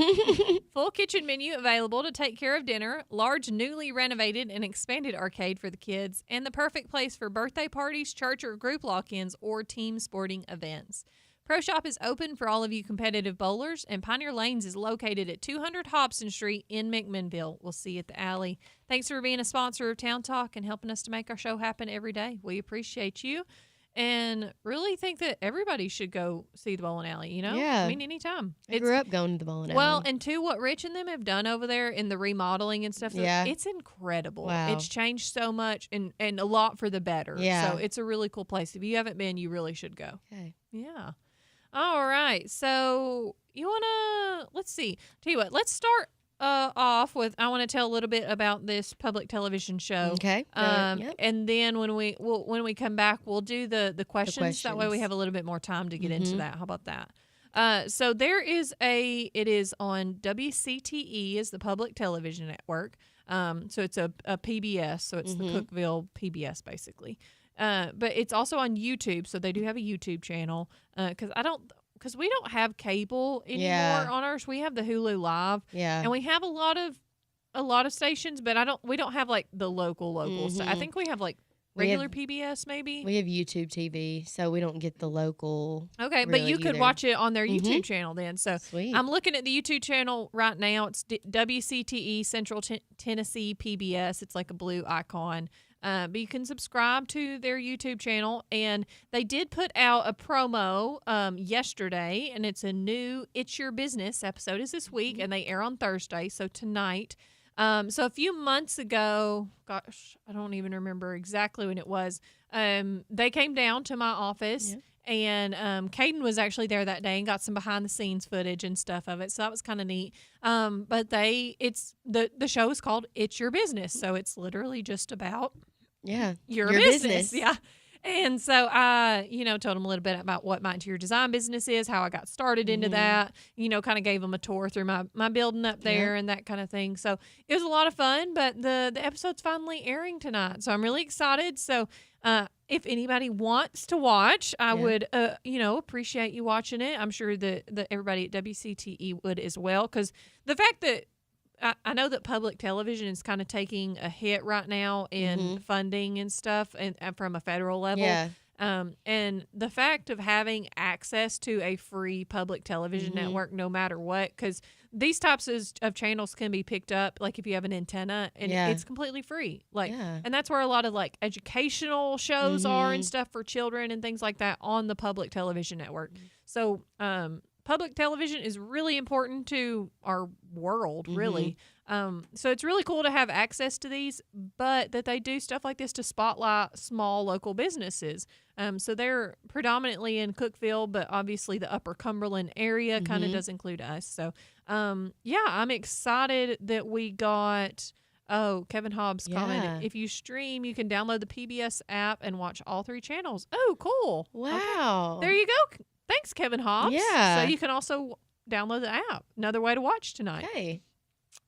Full kitchen menu available to take care of dinner, large newly renovated and expanded arcade for the kids, and the perfect place for birthday parties, church or group lock-ins, or team sporting events. Pro Shop is open for all of you competitive bowlers, and Pioneer Lanes is located at 200 Hobson Street in McMinnville. We'll see you at the alley. Thanks for being a sponsor of Town Talk and helping us to make our show happen every day. We appreciate you. And really think that everybody should go see the bowling alley, you know? Yeah. I mean, anytime. I grew up going to the bowling alley. Well, and too, what Rich and them have done over there in the remodeling and stuff, yeah, it's incredible. Wow. It's changed so much and a lot for the better. Yeah. So it's a really cool place. If you haven't been, you really should go. Okay. Yeah. All right. So you want to, let's see. Tell you what, let's start off with, I want to tell a little bit about this public television show. Okay. Yep. And then when we come back, we'll do the questions. That way we have a little bit more time to get into that. How about that? So there is it is on WCTE is the public television network. So it's a PBS. So it's the Cookeville PBS basically. But it's also on YouTube. So they do have a YouTube channel. Because we don't have cable anymore on ours. We have the Hulu Live. Yeah. And we have a lot of stations, but we don't have like the local. So I think we have like regular PBS maybe. We have YouTube TV, so we don't get the local. Okay, really but you could either. watch it on their YouTube channel then. So Sweet. I'm looking at the YouTube channel right now. It's WCTE Central Tennessee PBS. It's like a blue icon. But you can subscribe to their YouTube channel, and they did put out a promo yesterday, and it's a new It's Your Business episode is this week, and they air on Thursday, so tonight. So a few months ago, gosh, I don't even remember exactly when it was, they came down to my office, and Caden was actually there that day and got some behind-the-scenes footage and stuff of it, so that was kind of neat. But the show is called It's Your Business, so it's literally just about your business. Yeah. And so I, told them a little bit about what my interior design business is, how I got started into that, kind of gave them a tour through my building up there and that kind of thing. So it was a lot of fun, but the episode's finally airing tonight. So I'm really excited. So if anybody wants to watch, I would, appreciate you watching it. I'm sure that everybody at WCTE would as well. Because the fact that I know that public television is kind of taking a hit right now in funding and stuff and from a federal level. Yeah. And the fact of having access to a free public television network, no matter what, because these types of channels can be picked up, like if you have an antenna, and it's completely free. And that's where a lot of like educational shows are and stuff for children and things like that on the public television network. So public television is really important to our world, really. So it's really cool to have access to these, but that they do stuff like this to spotlight small local businesses. So they're predominantly in Cookeville, but obviously the Upper Cumberland area kind of does include us. So, I'm excited that we got... Oh, Kevin Hobbs commented, if you stream, you can download the PBS app and watch all 3 channels. Oh, cool. Wow. Okay. There you go. Thanks, Kevin Hobbs. Yeah. So you can also download the app. Another way to watch tonight. Okay.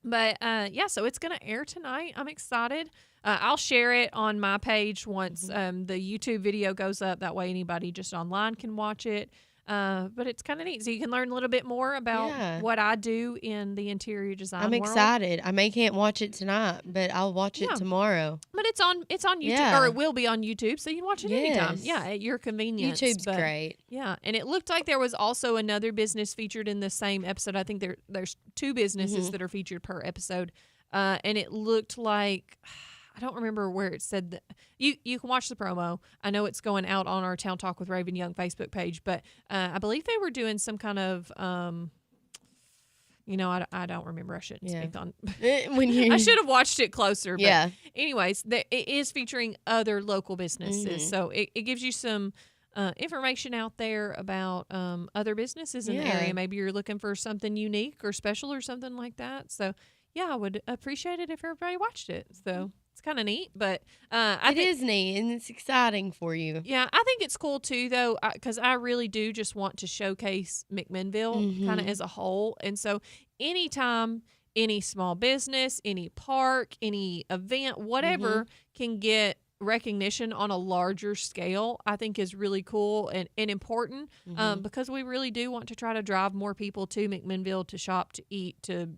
But, so it's going to air tonight. I'm excited. I'll share it on my page once the YouTube video goes up. That way anybody just online can watch it. But it's kind of neat. So you can learn a little bit more about what I do in the interior design I'm world. excited. I can't watch it tonight, but I'll watch it tomorrow. But it's on YouTube, or it will be on YouTube, so you can watch it anytime. Yeah, at your convenience. YouTube's great. Yeah, and it looked like there was also another business featured in the same episode. I think there's 2 businesses that are featured per episode, and it looked like... I don't remember where it said that. You can watch the promo. I know it's going out on our Town Talk with Raven Young Facebook page, but I believe they were doing some kind of, I don't remember. I shouldn't speak on. I should have watched it closer. But anyways, it is featuring other local businesses, so it gives you some information out there about other businesses in the area. Maybe you're looking for something unique or special or something like that. So I would appreciate it if everybody watched it. So. It's kind of neat, but it is neat and it's exciting for you. Yeah, I think it's cool too, though, because I really do just want to showcase McMinnville kind of as a whole. And so anytime any small business, any park, any event, whatever can get recognition on a larger scale, I think is really cool and important because we really do want to try to drive more people to McMinnville to shop, to eat, to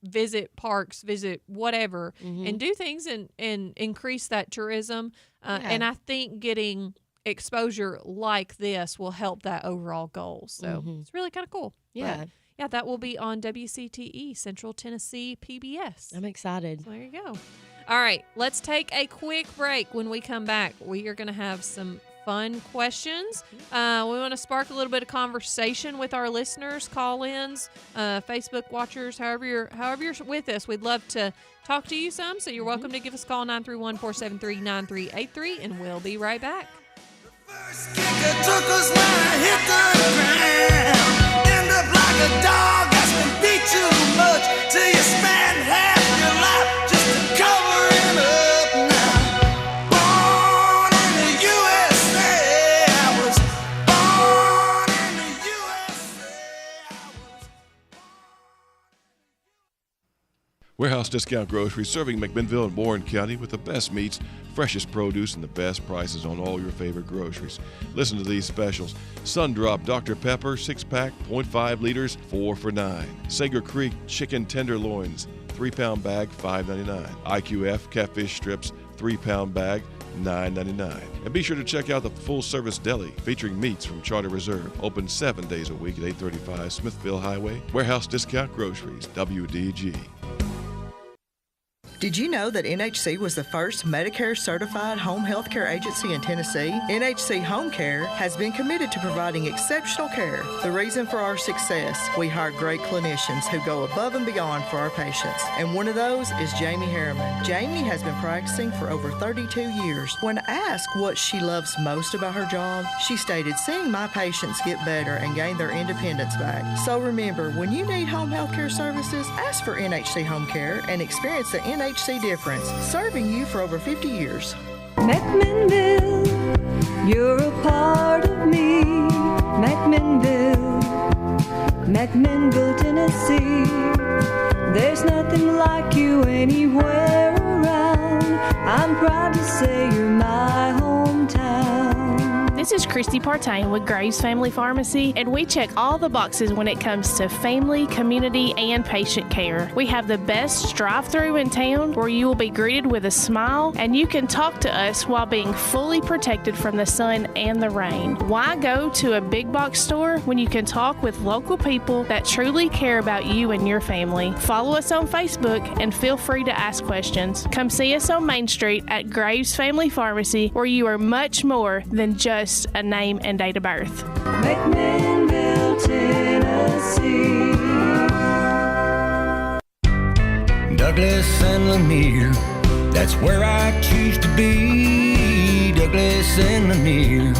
visit parks, visit whatever, and do things and increase that tourism. And I think getting exposure like this will help that overall goal. So it's really kind of cool. Yeah. But, that will be on WCTE, Central Tennessee PBS. I'm excited. So there you go. All right, let's take a quick break. When we come back, we are going to have some fun questions. We want to spark a little bit of conversation with our listeners, call-ins, Facebook watchers, however you're with us. We'd love to talk to you some, so you're welcome to give us a call, 931-473-9383, and we'll be right back. First kicker took us when I hit the ground. End up like a dog that's been beat too much till you spend half your life just to cover him up now. Born in the USA, I was born in the USA. Warehouse Discount Grocery, serving McMinnville and Warren County with the best meats, freshest produce, and the best prices on all your favorite groceries. Listen to these specials. Sundrop Dr. Pepper, 6-pack, 0.5 liters, 4 for $9. Sager Creek Chicken Tenderloins, 3-pound bag, $5.99. IQF Catfish Strips, 3-pound bag, $9.99. And be sure to check out the full-service deli featuring meats from Charter Reserve. Open 7 days a week at 835 Smithville Highway. Warehouse Discount Groceries, WDG. Did you know that NHC was the first Medicare-certified home health care agency in Tennessee? NHC Home Care has been committed to providing exceptional care. The reason for our success, we hire great clinicians who go above and beyond for our patients. And one of those is Jamie Harriman. Jamie has been practicing for over 32 years. When asked what she loves most about her job, she stated, seeing my patients get better and gain their independence back. So remember, when you need home health care services, ask for NHC Home Care and experience the NHC difference, serving you for over 50 years. McMinnville, you're a part of me. McMinnville, Tennessee. There's nothing like you anywhere around. I'm proud to say you're my hometown. This is Christy Partain with Graves Family Pharmacy, and we check all the boxes when it comes to family, community, and patient care. We have the best drive-thru in town where you will be greeted with a smile, and you can talk to us while being fully protected from the sun and the rain. Why go to a big box store when you can talk with local people that truly care about you and your family? Follow us on Facebook and feel free to ask questions. Come see us on Main Street at Graves Family Pharmacy, where you are much more than just a name and date of birth. McMinnville, Tennessee. Douglas and Lanier, that's where I choose to be. Douglas and Lanier,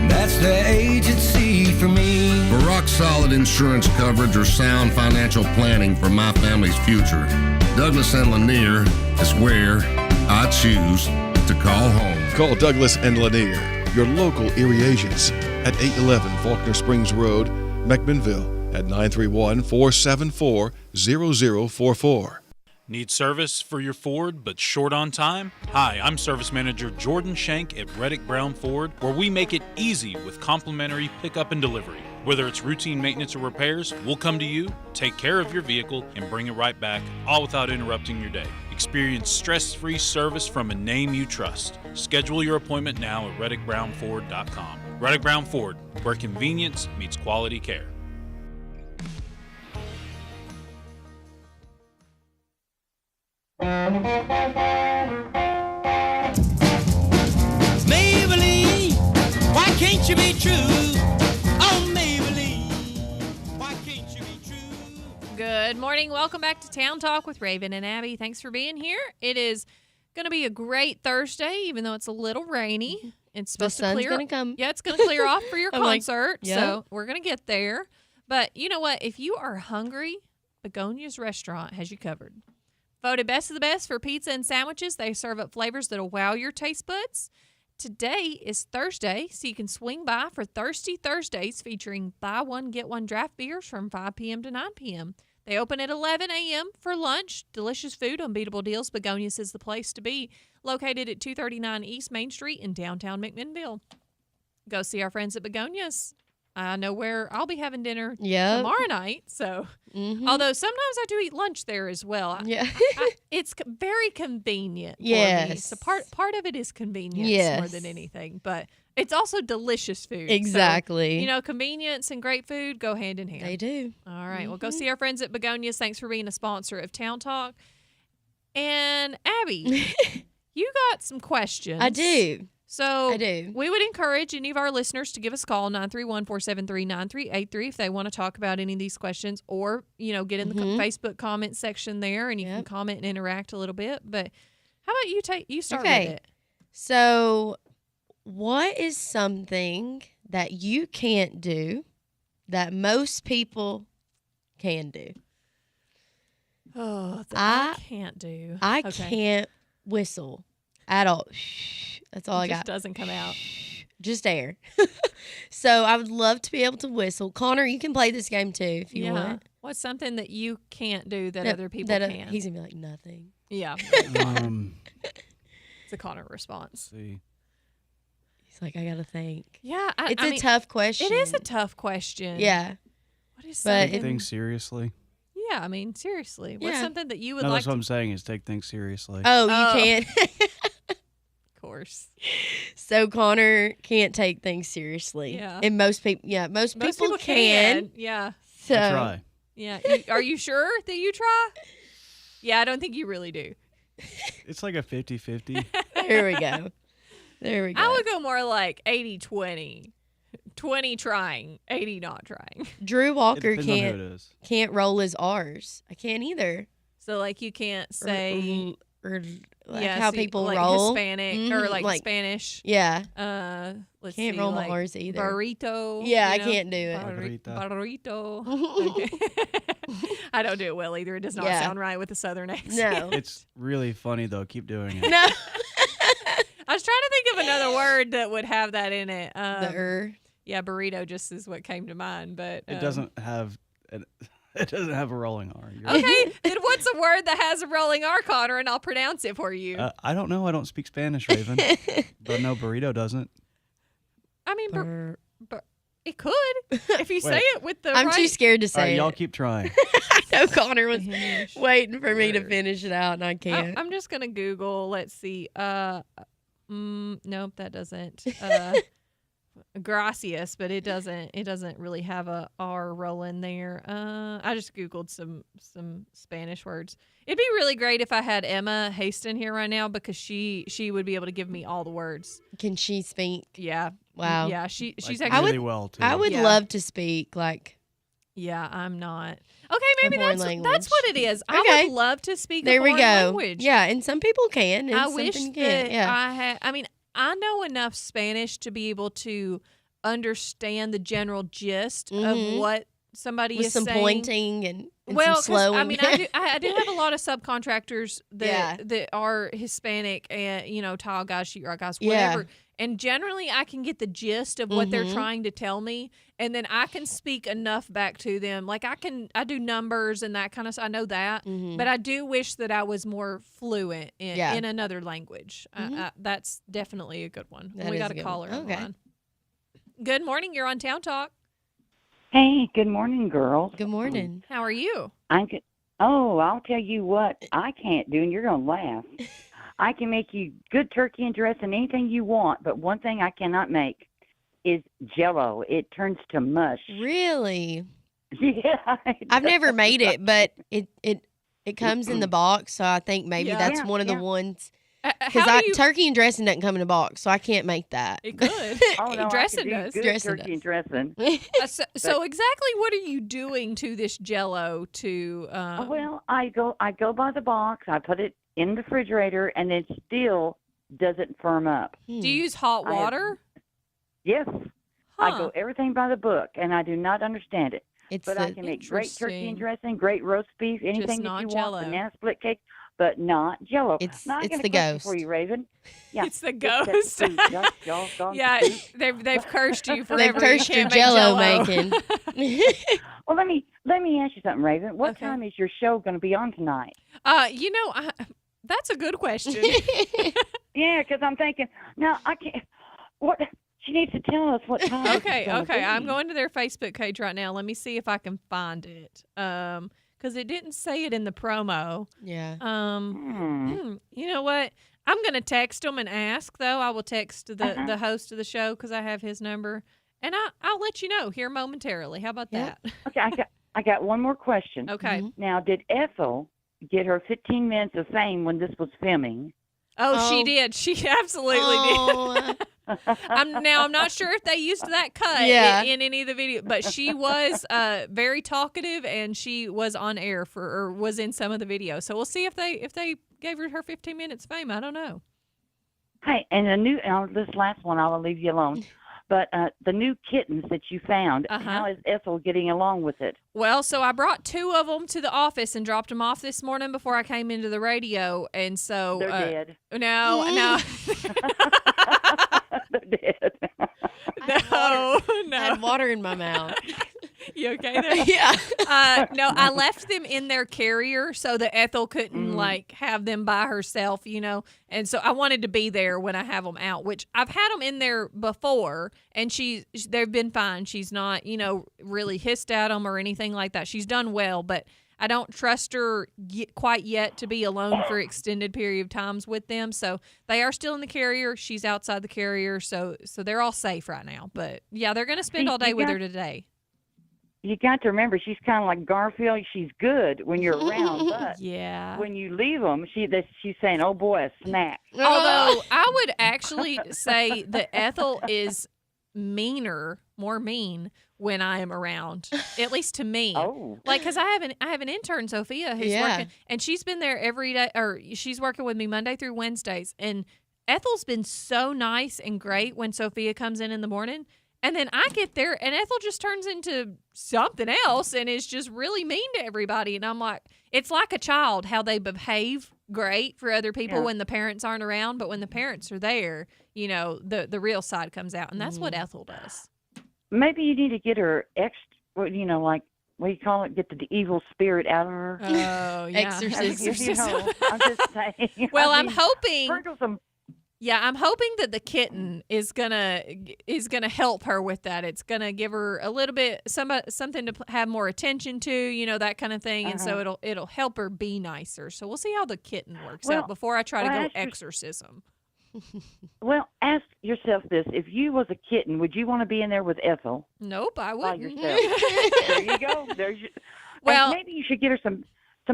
that's the agency for me. For rock-solid insurance coverage or sound financial planning for my family's future, Douglas and Lanier is where I choose to call home. Call Douglas and Lanier, your local Erie agents, at 811 Faulkner Springs Road, McMinnville, at 931-474-0044. Need service for your Ford but short on time? Hi, I'm Service Manager Jordan Shank at Reddick Brown Ford, where we make it easy with complimentary pickup and delivery. Whether it's routine maintenance or repairs, we'll come to you, take care of your vehicle, and bring it right back, all without interrupting your day. Experience stress-free service from a name you trust. Schedule your appointment now at ReddickBrownFord.com. Reddick Brown Ford, where convenience meets quality care. Maybelline, why can't you be true? Oh, Maybelline, why can't you be true? Good morning. Welcome back to Town Talk with Raven and Abby. Thanks for being here. It is going to be a great Thursday, even though it's a little rainy. It's supposed to clear. Gonna come. Yeah, it's going to clear off for your I'm like, concert. yep. So we're going to get there. But you know what? If you are hungry, Begonia's Restaurant has you covered. Voted best of the best for pizza and sandwiches. They serve up flavors that'll wow your taste buds. Today is Thursday, so you can swing by for Thirsty Thursdays featuring buy one, get one draft beers from 5 p.m. to 9 p.m. They open at 11 a.m. for lunch. Delicious food, unbeatable deals. Begonia's is the place to be. Located at 239 East Main Street in downtown McMinnville. Go see our friends at Begonia's. I know where I'll be having dinner tomorrow night. So, although sometimes I do eat lunch there as well. Yeah. It's very convenient for me. Yes. So part of it is convenience more than anything. But it's also delicious food. Exactly. So, you know, convenience and great food go hand in hand. They do. All right. Well, go see our friends at Begonia's. Thanks for being a sponsor of Town Talk. And Abby, you got some questions. I do. So I do. We would encourage any of our listeners to give us a call, 931-473-9383, if they want to talk about any of these questions, or, you know, get in the Facebook comment section there and you can comment and interact a little bit. But how about you start with it? So what is something that you can't do that most people can do? Oh, that I can't do. I can't whistle at all. That's all I got. It doesn't come out. Just air. So I would love to be able to whistle. Connor, you can play this game too if you want. What's something that you can't do that other people can? He's going to be like, nothing. Yeah. It's a Connor response. See. He's like, I got to think. Yeah. It's a tough question. It is a tough question. Yeah. What is Take something? things seriously. Yeah, I mean, seriously. What's something that you would No, like that's what I'm saying is take things seriously. Oh, you can't. Of course. So Connor can't take things seriously. Yeah. And most people, most people can. Yeah. So, I try. Yeah. Are you sure that you try? Yeah, I don't think you really do. It's like a 50-50. There we go. There we go. I would go more like 80-20. 20 trying, 80 not trying. Drew Walker It depends on who it is. can't roll his R's. I can't either. So like you can't say or like how people like roll Hispanic or like Spanish. Yeah. Let's Can't see, roll my like R's either. Burrito. Yeah, you I know? can't do it. Burrito. Okay. I don't do it well either. It does not sound right with a Southern accent. No. It's really funny though. Keep doing it. No. I was trying to think of another word that would have that in it. The Yeah, burrito just is what came to mind, but It doesn't have a rolling R. Okay, then what's a word that has a rolling R, Connor, and I'll pronounce it for you. I don't know. I don't speak Spanish, Raven. But no, burrito doesn't. mean, it could if you say it with the. I'm right. too scared to say y'all it. keep trying. I know Connor was waiting for me to finish it out, and I can't. I'm just gonna Google. Let's see. Nope, that doesn't. Gracias, but it doesn't really have a R rolling there. I just Googled some Spanish words. It'd be really great if I had Emma Haston here right now because she would be able to give me all the words. Can she speak? Yeah. Wow. Yeah, she's Like, actually really well too. I would love to speak like. Yeah, I'm not. Okay, maybe foreign that's language. what it is. I Okay. would love to speak There a we foreign go. language. Yeah, and some people can. And I some wish people that can't. Yeah. I had. I mean, I know enough Spanish to be able to understand the general gist of what somebody With is some saying. pointing and Well, some 'cause, slowing. I mean, I do have a lot of subcontractors that are Hispanic and tile guys, sheetrock guys, whatever. Yeah. And generally, I can get the gist of what they're Mhm. trying to tell me, and then I can speak enough back to them. Like I do numbers and that kind of stuff. I know that, but I do wish that I was more fluent in another language. That's definitely a good one. That We is got a a good caller one. on the Okay. line. Good morning. You're on Town Talk. Hey, good morning, girls. Good morning. How are you? I'm good. Oh, I'll tell you what I can't do, and you're going to laugh. I can make you good turkey and dressing, anything you want, but one thing I cannot make is Jell-O. It turns to mush. Really? Yeah. I've never made it, but it comes in the box, so I think maybe Yeah. that's Yeah, one of the yeah. ones. How Because do you? turkey and dressing doesn't come in a box, so I can't make that. It could. Oh, no, Dressing I can do does. good Dressing turkey and dressing. So exactly what are you doing to this Jell-O to? Well, I go by the box. I put it in the refrigerator, and it still doesn't firm up. do you use hot I have- water? Yes. I Huh. go everything by the book, and I do not understand it. It's But I can make great turkey Interesting. and dressing, great roast beef, anything that not you Jell-O. want, banana split cake, but not Jell-O. It's- now, I it's got a the question ghost. for you, Raven. Yeah, It's the that ghost. food, doggone Yeah, food. they've cursed you forever. They've You cursed your can't make Jell-O Jell-O. making. Well, let me ask you something, Raven. What Okay. time is your show going to be on tonight? That's a good question. Yeah, because I'm thinking now I can't. What she needs to tell us what time. Okay. I'm going to their Facebook page right now. Let me see if I can find it. Because it didn't say it in the promo. Yeah. You know what? I'm going to text them and ask, though. I will text the host of the show because I have his number. And I'll let you know here momentarily. How about that? Okay, I got one more question. Okay. Now, did Ethel get her 15 minutes of fame when this was filming? Oh, she did. She absolutely did. Oh. I'm not sure if they used that cut in any of the video, but she was very talkative and she was on air or was in some of the video. So we'll see if they gave her 15 minutes fame. I don't know. Hey, and this last one, I'll leave you alone. But the new kittens that you found, how is Ethel getting along with it? Well, so I brought 2 of them to the office and dropped them off this morning before I came into the radio, and so They're dead. No. They're dead. No. I had water in my mouth. You okay there? Yeah. No, I left them in their carrier so that Ethel couldn't have them by herself, And so I wanted to be there when I have them out, which I've had them in there before, and they've been fine. She's not, really hissed at them or anything like that. She's done well, but I don't trust her quite yet to be alone for extended period of times with them. So they are still in the carrier. She's outside the carrier, so they're all safe right now. But yeah, they're going to spend all day with her today. You got to remember, she's kind of like Garfield. She's good when you're around, but yeah, when you leave them, she's saying, "Oh boy, a snack." Although I would actually say that Ethel is more mean when I am around, at least to me. Oh, like because I have an intern, Sophia, who's working, and she's been there every day, or she's working with me Monday through Wednesdays, and Ethel's been so nice and great when Sophia comes in the morning. And then I get there, and Ethel just turns into something else and is just really mean to everybody. And I'm like, it's like a child, how they behave great for other people when the parents aren't around. But when the parents are there, the real side comes out. And that's what Ethel does. Maybe you need to get her like, what do you call it? Get the evil spirit out of her. Oh, yeah. I'm just saying. Well, I'm hoping. Yeah, I'm hoping that the kitten is gonna help her with that. It's gonna give her a little bit something to have more attention to, that kind of thing, and so it'll help her be nicer. So we'll see how the kitten works out before I try to go exorcism. Well, ask yourself this: if you was a kitten, would you want to be in there with Ethel? Nope, I By wouldn't. yourself. There you go. Well, maybe you should get her some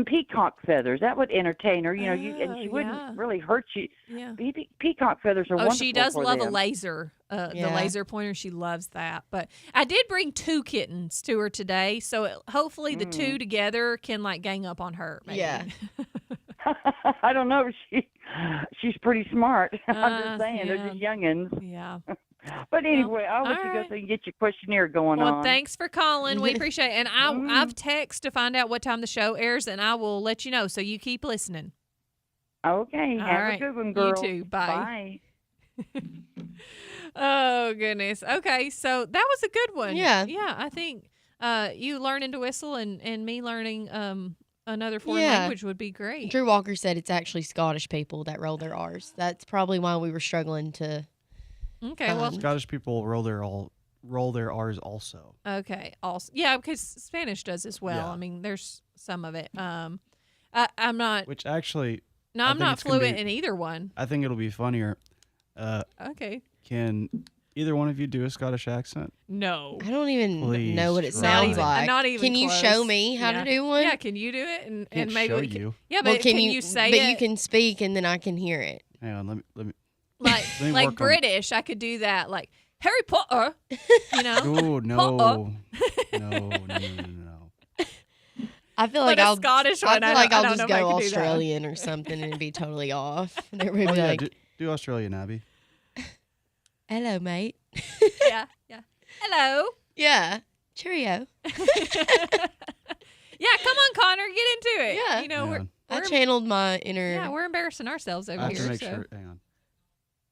peacock feathers. That would entertain her. And she wouldn't really hurt you. Yeah. Peacock feathers are wonderful. She does for love them. a laser, the laser pointer. She loves that. But I did bring 2 kittens to her today, so hopefully the 2 together can gang up on her. Maybe. Yeah. I don't know. She's pretty smart. I'm just saying, they're just youngins. Yeah. But anyway, I'll let you go so you can get your questionnaire going on. Well, thanks for calling. We appreciate it. And I've texted to find out what time the show airs, and I will let you know. So you keep listening. Okay. All Have right. a good one, girl. You too. Bye. Bye. Oh, goodness. Okay, so that was a good one. Yeah. Yeah, I think you learning to whistle and me learning another foreign Yeah. language would be great. Drew Walker said it's actually Scottish people that roll their R's. That's probably why we were struggling to. Okay, well. Scottish people roll their R's also. Okay, also. Yeah, because Spanish does as well. Yeah. I mean, there's some of it. I'm not. Which actually. No, I'm not fluent in either one. I think it'll be funnier. Okay. Can either one of you do a Scottish accent? No. I don't even Please know what it try. sounds like. Not even Can you close. show me how Yeah. to do one? Yeah, can you do it? And Can't maybe show we can, you. Yeah, but Well, can you say but it? you can speak and then I can hear it. Hang on, let me. Like let me like work on- British, I could do that. Like Harry Potter, Oh no. Potter. No. I feel But like a I'll Scottish I one, feel I like don't- I I'll don't just know if I go could do that. Australian or something and it'd be totally off. And everybody Oh, would be yeah, like, do Australian, Abby. "Hello, mate." yeah. Hello. Yeah. Cheerio. Yeah, come on, Connor, get into it. Yeah. You know, Hang on. I channeled my inner. Yeah, we're embarrassing ourselves over I have here. to make so. sure. Hang on.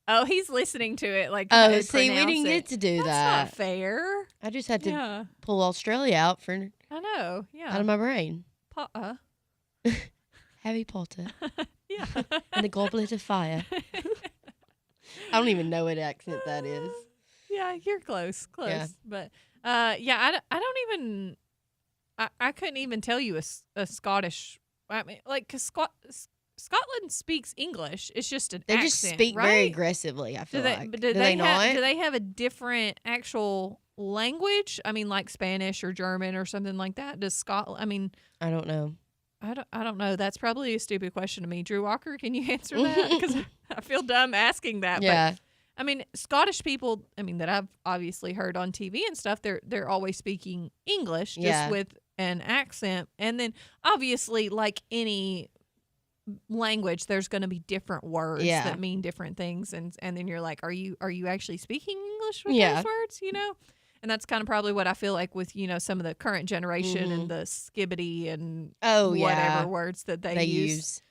Oh, he's listening to it. Like, Oh, how to see, we pronounce didn't it. get to do That's that. not fair. I just had to Yeah. pull Australia out I know. Yeah. out of my brain. Potter. Harry Potter Yeah. and the Goblet of Fire. I don't even know what accent that is. Yeah, you're close. Yeah. But I don't even I couldn't even tell you a Scottish. I mean, like, because Scotland speaks English. It's just an They accent, just speak right? very aggressively, I feel like. But do they not? Do they have a different actual language? I mean, like Spanish or German or something like that. Does Scotland? I mean, I don't know. I don't know. That's probably a stupid question to me. Drew Walker, can you answer that? Because I feel dumb asking that. Yeah. But, I mean, Scottish people, I mean, that I've obviously heard on TV and stuff, they're always speaking English just Yeah. with an accent. And then obviously, like any language, there's going to be different words Yeah. that mean different things. And then you're like, are you actually speaking English with Yeah. those words, And that's kind of probably what I feel like with, some of the current generation and the skibbity and Oh, whatever yeah. words that they use. use.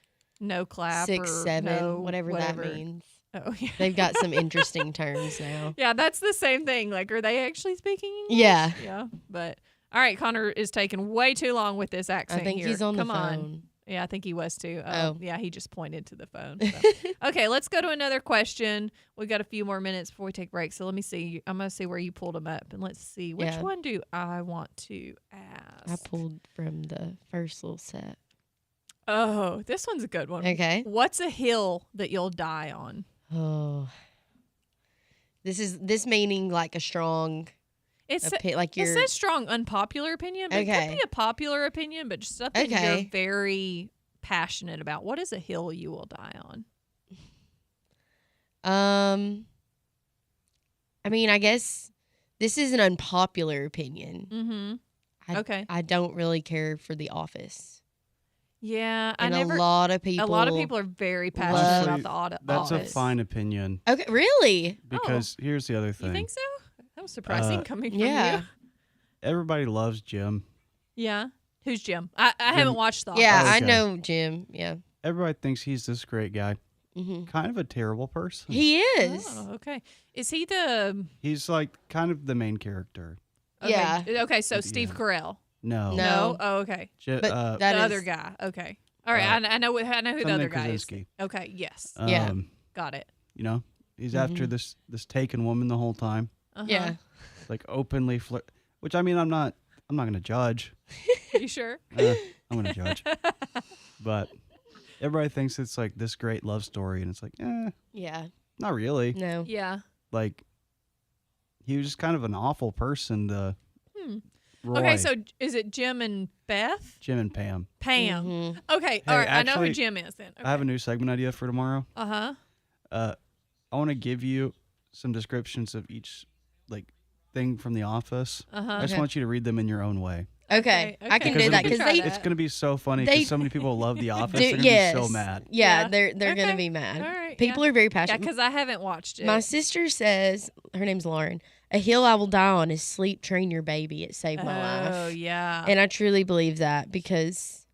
No clap 6, or 7, no whatever that means. Oh, yeah. They've got some interesting terms now. Yeah, that's the same thing. Like, are they actually speaking English? Yeah. Yeah. But, all right, Connor is taking way too long with this accent I think here. he's on Come the on. phone. Yeah, I think he was too. Oh. Yeah, he just pointed to the phone. So. Okay, let's go to another question. We got a few more minutes before we take break. So let me see. I'm going to see where you pulled them up. And let's see. Which Yeah. one do I want to ask? I pulled from the first little set. Oh, this one's a good one. Okay. What's a hill that you'll die on? Oh. This meaning like a strong like it says strong unpopular opinion, but it Okay. could be a popular opinion, but just something you're Okay. very passionate about. What is a hill you will die on? I mean, I guess this is an unpopular opinion. Mm-hmm. Okay. I don't really care for The Office. Yeah, And a a lot of people are very passionate about the That's Office. a fine opinion. Okay, really? Because here's the other thing. You think so? That was surprising coming from yeah. you. Everybody loves Jim. Yeah. Who's Jim? I haven't watched the Office. Yeah, Okay. I know Jim. Yeah. Everybody thinks he's this great guy. Mm-hmm. Kind of a terrible person. He is. Oh, okay. Is he the? He's like kind of the main character. Okay. Yeah. Okay, so Steve Carell. No. No. Oh, okay. J- But uh, that the is- other guy. Okay. All right. I know who the something other guy is. Krasinski. Okay. Yes. Yeah. um, Got it. You know, he's after this taken woman the whole time. Yeah. Like openly flirt. Which I mean, I'm not gonna judge. You sure? I'm gonna judge. But everybody thinks it's like this great love story, and it's like, Yeah. not really. No. Yeah. Like, he was just kind of an awful person to Roy. Okay, so is it Jim and Beth? Jim and Pam. Pam. Mm-hmm. Okay, all right. I know who Jim is then. Okay. I have a new segment idea for tomorrow. Uh-huh. I want to give you some descriptions of each like thing from The Office. Uh-huh. I just Okay. want you to read them in your own way. Okay. I can do that because it's going to be so funny they- because so many people love The Office. They- They're going to be so mad. Yeah, Yeah. they're Okay. gonna be mad. All right, People yeah. are very Yeah, passionate. because I haven't watched it. My sister says, her name's Lauren, a hill I will die on is sleep train your baby. It saved my life. Oh, yeah. And I truly believe that because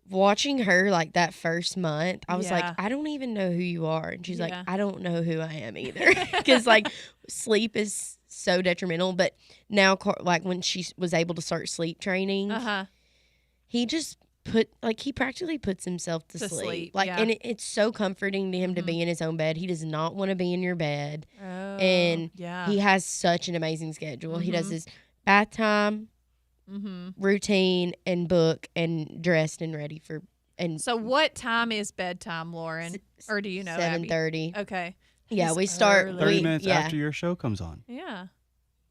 watching her like that first month, I was Yeah. like, I don't even know who you are. And she's Yeah. like, I don't know who I am either. Because like sleep is so detrimental. But now, like when she was able to start sleep training, Uh-huh. he just he practically puts himself to sleep. Like, yeah. and it's so comforting to him to be in his own bed. He does not want to be in your bed. Oh, And yeah. he has such an amazing schedule. He does his bath time, routine, and book, and dressed and ready for. And So what time is bedtime, Lauren? Or do you know, Abby? 7:30. Okay. Yeah, He's we start early. 30 minutes yeah. after your show comes on. Yeah.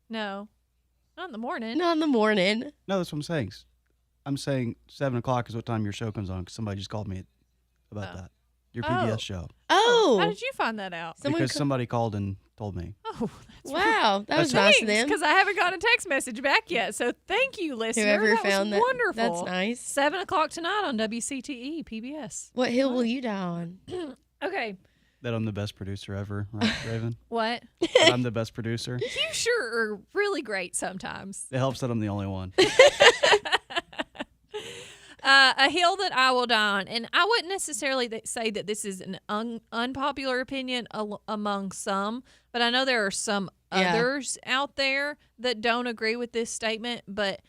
No. Not in the morning. Not in the morning. No, that's what I'm saying. I'm saying 7 o'clock is what time your show comes on because somebody just called me about that. Your PBS show. Oh. How did you find that out? Because somebody called and told me. Oh, wow. That was nice of them. Because I haven't got a text message back yet. So thank you, listener. Whoever that found was that. wonderful. That's nice. 7 o'clock tonight on WCTE PBS. What hill will you die on? Okay. That I'm the best producer ever, right, Raven? What? That I'm the best producer. You sure are really great sometimes. It helps that I'm the only one. A hill that I will die on, and I wouldn't necessarily say that this is an unpopular opinion among some, but I know there are some others out there that don't agree with this statement. But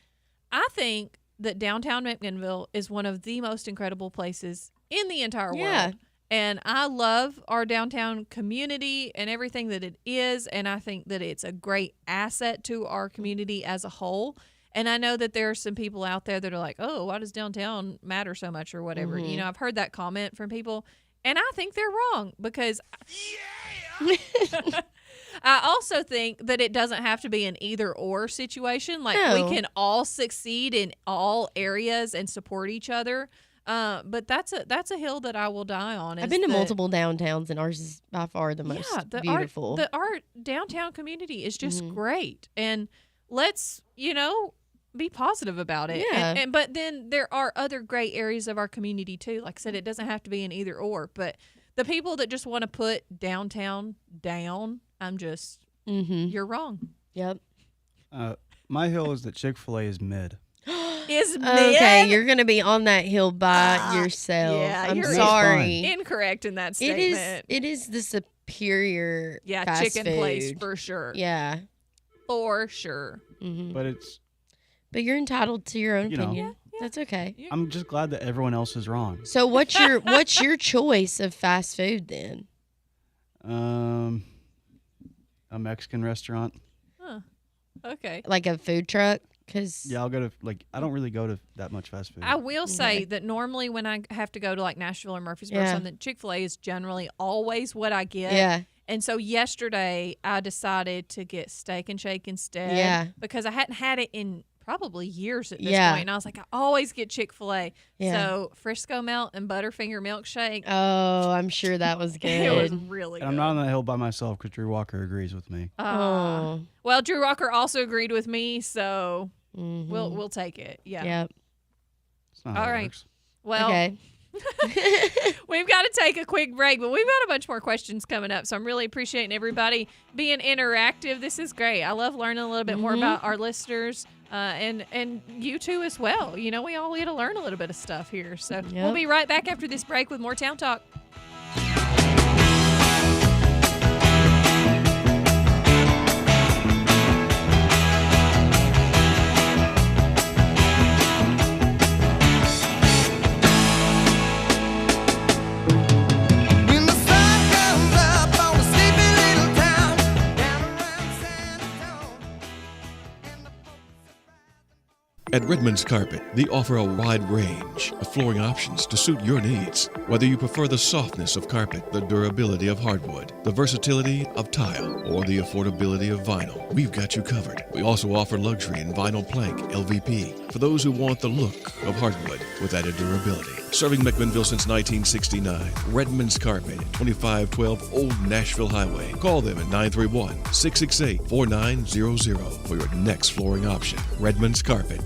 I think that downtown McMinnville is one of the most incredible places in the entire world. And I love our downtown community and everything that it is, and I think that it's a great asset to our community as a whole. And I know that there are some people out there that are like, oh, why does downtown matter so much or whatever? You know, I've heard that comment from people, and I think they're wrong because I also think that it doesn't have to be an either-or situation. Like, No. we can all succeed in all areas and support each other. But that's a hill that I will die on. I've is been to that- multiple downtowns, and ours is by far the most beautiful. Our downtown community is just Mm-hmm. great, and let's be positive about it. Yeah. And but then there are other great areas of our community too. Like I said, it doesn't have to be an either or. But the people that just want to put downtown down, I'm just you're wrong. Yep. My hill is that Chick-fil-A is mid. Is Okay, mid? you're gonna be on that hill by yourself. Yeah, I'm you're sorry. incorrect in that It statement. is. It is the superior. Yeah, fast chicken place food. for sure. Yeah. For sure. But it's But you're entitled to your own You know. opinion. That's okay. I'm just glad that everyone else is wrong. So what's your choice of fast food then? A Mexican restaurant. Huh. Okay. Like a food truck? Because Yeah, I'll go to I don't really go to that much fast food. I will say that normally when I have to go to like Nashville or Murfreesboro or Yeah. something, Chick-fil-A is generally always what I get. Yeah. And so yesterday I decided to get Steak and Shake instead. Yeah. Because I hadn't had it in probably years at this Yeah. point. And I was like, I always get Chick-fil-A. Yeah. So Frisco Melt and Butterfinger milkshake. Oh, I'm sure that was good. It was really and I'm not on that hill by myself because Drew Walker agrees with me. Oh. Well, Drew Walker also agreed with me, so Mhm. we'll take it. Yeah. Yep. It's not how All it right. works. Well, Okay. we've got to take a quick break, but we've got a bunch more questions coming up. So I'm really appreciating everybody being interactive. This is great. I love learning a little bit more about our listeners and you too as well. You know, we all get to learn a little bit of stuff here. So we'll be right back after this break with more Town Talk. When the sun comes up At Redmond's Carpet, they offer a wide range of flooring options to suit your needs. Whether you prefer the softness of carpet, the durability of hardwood, the versatility of tile, or the affordability of vinyl, we've got you covered. We also offer luxury in vinyl plank LVP for those who want the look of hardwood with added durability. Serving McMinnville since 1969, Redmond's Carpet, 2512 Old Nashville Highway. Call them at 931-668-4900 for your next flooring option. Redmond's Carpet.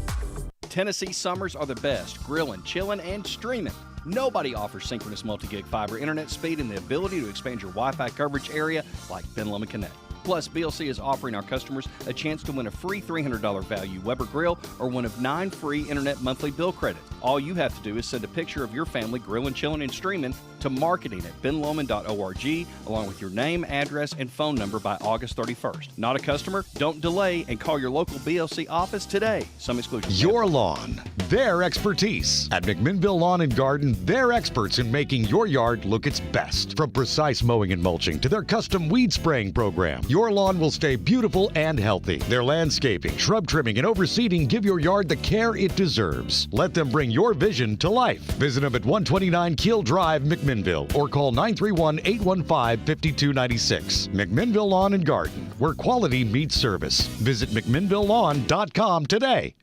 Tennessee summers are the best, grilling, chilling, and streaming. Nobody offers synchronous multi-gig fiber internet speed and the ability to expand your Wi-Fi coverage area like Ben Lomond Connect. Plus, BLC is offering our customers a chance to win a free $300 value Weber grill or one of 9 free internet monthly bill credits. All you have to do is send a picture of your family grilling, chilling, and streaming to marketing at benlomond.org along with your name, address, and phone number by August 31st. Not a customer? Don't delay and call your local BLC office today. Some exclusions. Your lawn, their expertise. At McMinnville Lawn and Garden, they're experts in making your yard look its best. From precise mowing and mulching to their custom weed spraying program, your lawn will stay beautiful and healthy. Their landscaping, shrub trimming, and overseeding give your yard the care it deserves. Let them bring your vision to life. Visit them at 129 Keel Drive, McMinnville, or call 931-815-5296. McMinnville Lawn and Garden, where quality meets service. Visit McMinnvilleLawn.com today.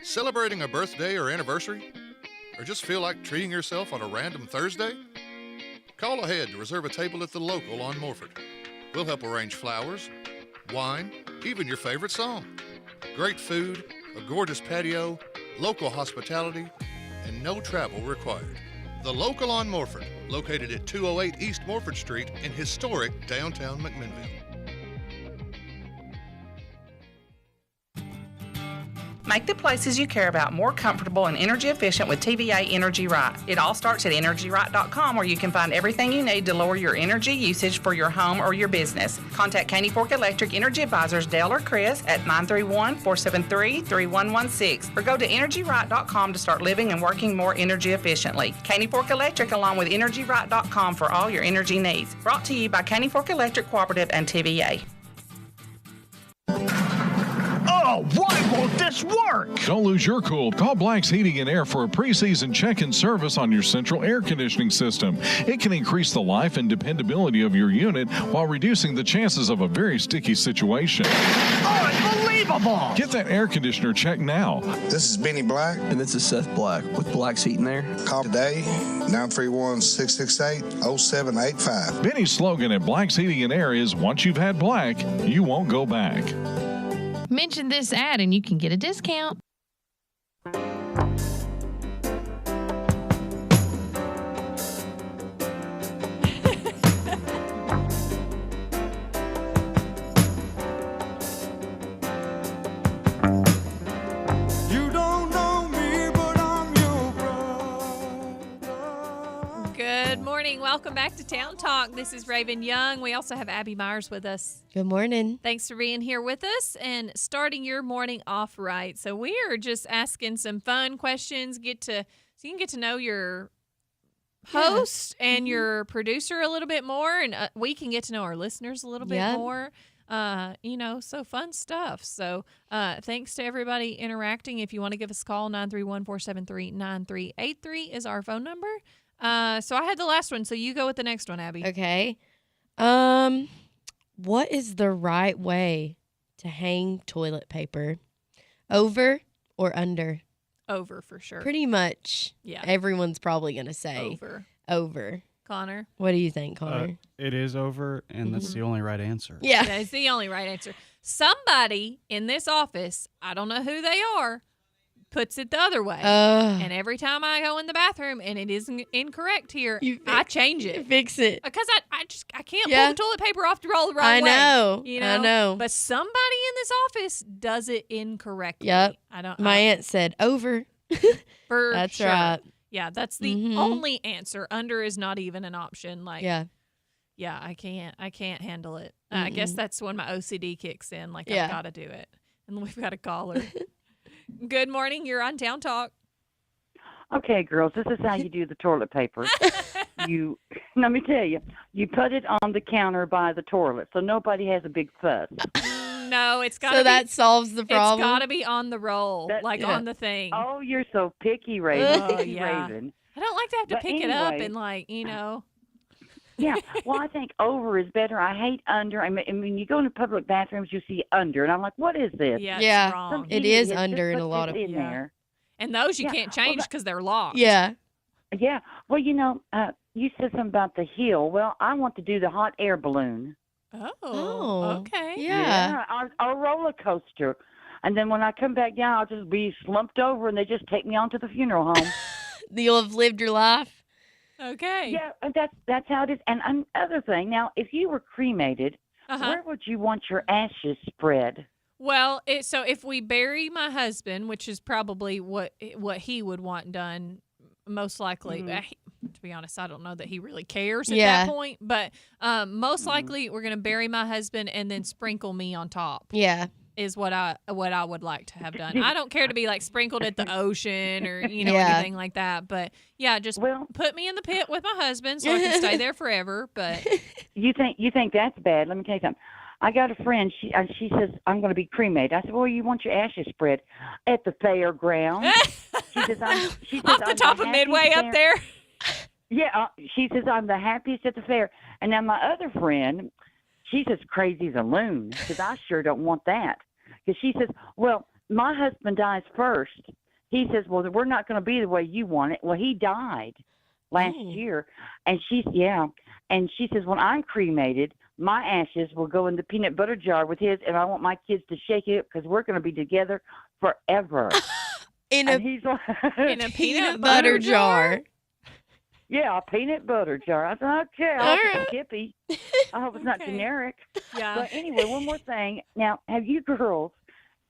Celebrating a birthday or anniversary? Or just feel like treating yourself on a random Thursday? Call ahead to reserve a table at the Local on Morford. We'll help arrange flowers, wine, even your favorite song. Great food, a gorgeous patio, local hospitality, and no travel required. The Local on Morford, located at 208 East Morford Street in historic downtown McMinnville. Make the places you care about more comfortable and energy efficient with TVA Energy Right. It all starts at EnergyRight.com, where you can find everything you need to lower your energy usage for your home or your business. Contact Caney Fork Electric Energy Advisors Dale or Chris at 931-473-3116 or go to EnergyRight.com to start living and working more energy efficiently. Caney Fork Electric along with EnergyRight.com for all your energy needs. Brought to you by Caney Fork Electric Cooperative and TVA. Oh, why won't this work? Don't lose your cool. Call Black's Heating and Air for a preseason check-in service on your central air conditioning system. It can increase the life and dependability of your unit while reducing the chances of a very sticky situation. Unbelievable! Get that air conditioner checked now. This is Benny Black. And this is Seth Black with Black's Heating and Air. Call today, 931-668-0785. Benny's slogan at Black's Heating and Air is, once you've had Black, you won't go back. Mention this ad and you can get a discount. You don't know me, but I'm your Good morning. Welcome back to Town Talk. This is Raven Young. We also have Abby Myers with us. Good morning. Thanks for being here with us and starting your morning off right. So we are just asking some fun questions. So you can get to know your host and your producer a little bit more, and we can get to know our listeners a little bit more. So fun stuff. So thanks to everybody interacting. If you want to give us a call, 931-473-9383 is our phone number. So I had the last one, so you go with the next one, Abby. Okay. What is the right way to hang toilet paper? Over or under? Over for sure. Pretty much. Yeah. Everyone's probably going to say over. Connor? What do you think, Connor? It is over, and that's the only right answer. Yeah. It's the only right answer. Somebody in this office, I don't know who they are, puts it the other way. And every time I go in the bathroom and it is incorrect here, I change it. Fix it. Because I can't pull the toilet paper off to roll the right way. I know. But somebody in this office does it incorrectly. Yep. My aunt said over. For That's sure. right. Yeah, that's the only answer. Under is not even an option. Yeah, I can't handle it. I guess that's when my OCD kicks in. I've got to do it. And we've got a caller. Good morning. You're on Town Talk. Okay, girls, this is how you do the toilet paper. Let me tell you, you put it on the counter by the toilet so nobody has a big fuss. No, it's got to So be. that solves the problem. It's got to be on the roll, like yeah. on the thing. Oh, you're so picky, Raven. Oh, Picky yeah. Raven. I don't like to have to But pick it up anyway. and like, Yeah, well, I think over is better. I hate under. I mean, when you go into public bathrooms, you see under, and I'm like, what is this? Yeah, Yeah, it's wrong. Some it idiot is just under in put a lot this of. in there. And those you Yeah, can't well, change because they're locked. Yeah. Yeah. Well, you said something about the heel. Well, I want to do the hot air balloon. Oh, okay. Yeah. Or roller coaster. And then when I come back down, I'll just be slumped over, and they just take me on to the funeral home. You'll have lived your life. Okay. Yeah, and that's how it is. And another thing, now, if you were cremated, where would you want your ashes spread? Well, so if we bury my husband, which is probably what he would want done, most likely. To be honest, I don't know that he really cares at that point. But most likely, we're gonna bury my husband and then sprinkle me on top. Yeah. Is what I would like to have done. I don't care to be like sprinkled at the ocean or Yeah. anything like that. But yeah, just put me in the pit with my husband so I can stay there forever. But You think that's bad? Let me tell you something. I got a friend. She says I'm going to be cremated. I said, well, you want your ashes spread at the fairground? She says, off the top of Midway up there. Yeah, she says I'm the happiest at the fair. And now my other friend, she's as crazy as a loon because I sure don't want that. Because she says, well, my husband dies first. He says, well, we're not going to be the way you want it. Well, he died last year. And she says, when I'm cremated, my ashes will go in the peanut butter jar with his, and I want my kids to shake it because we're going to be together forever. In a peanut butter jar. Yeah, a peanut butter jar. I said, okay, I'll be Skippy. I hope it's not generic. Yeah. But anyway, one more thing. Now, have you girls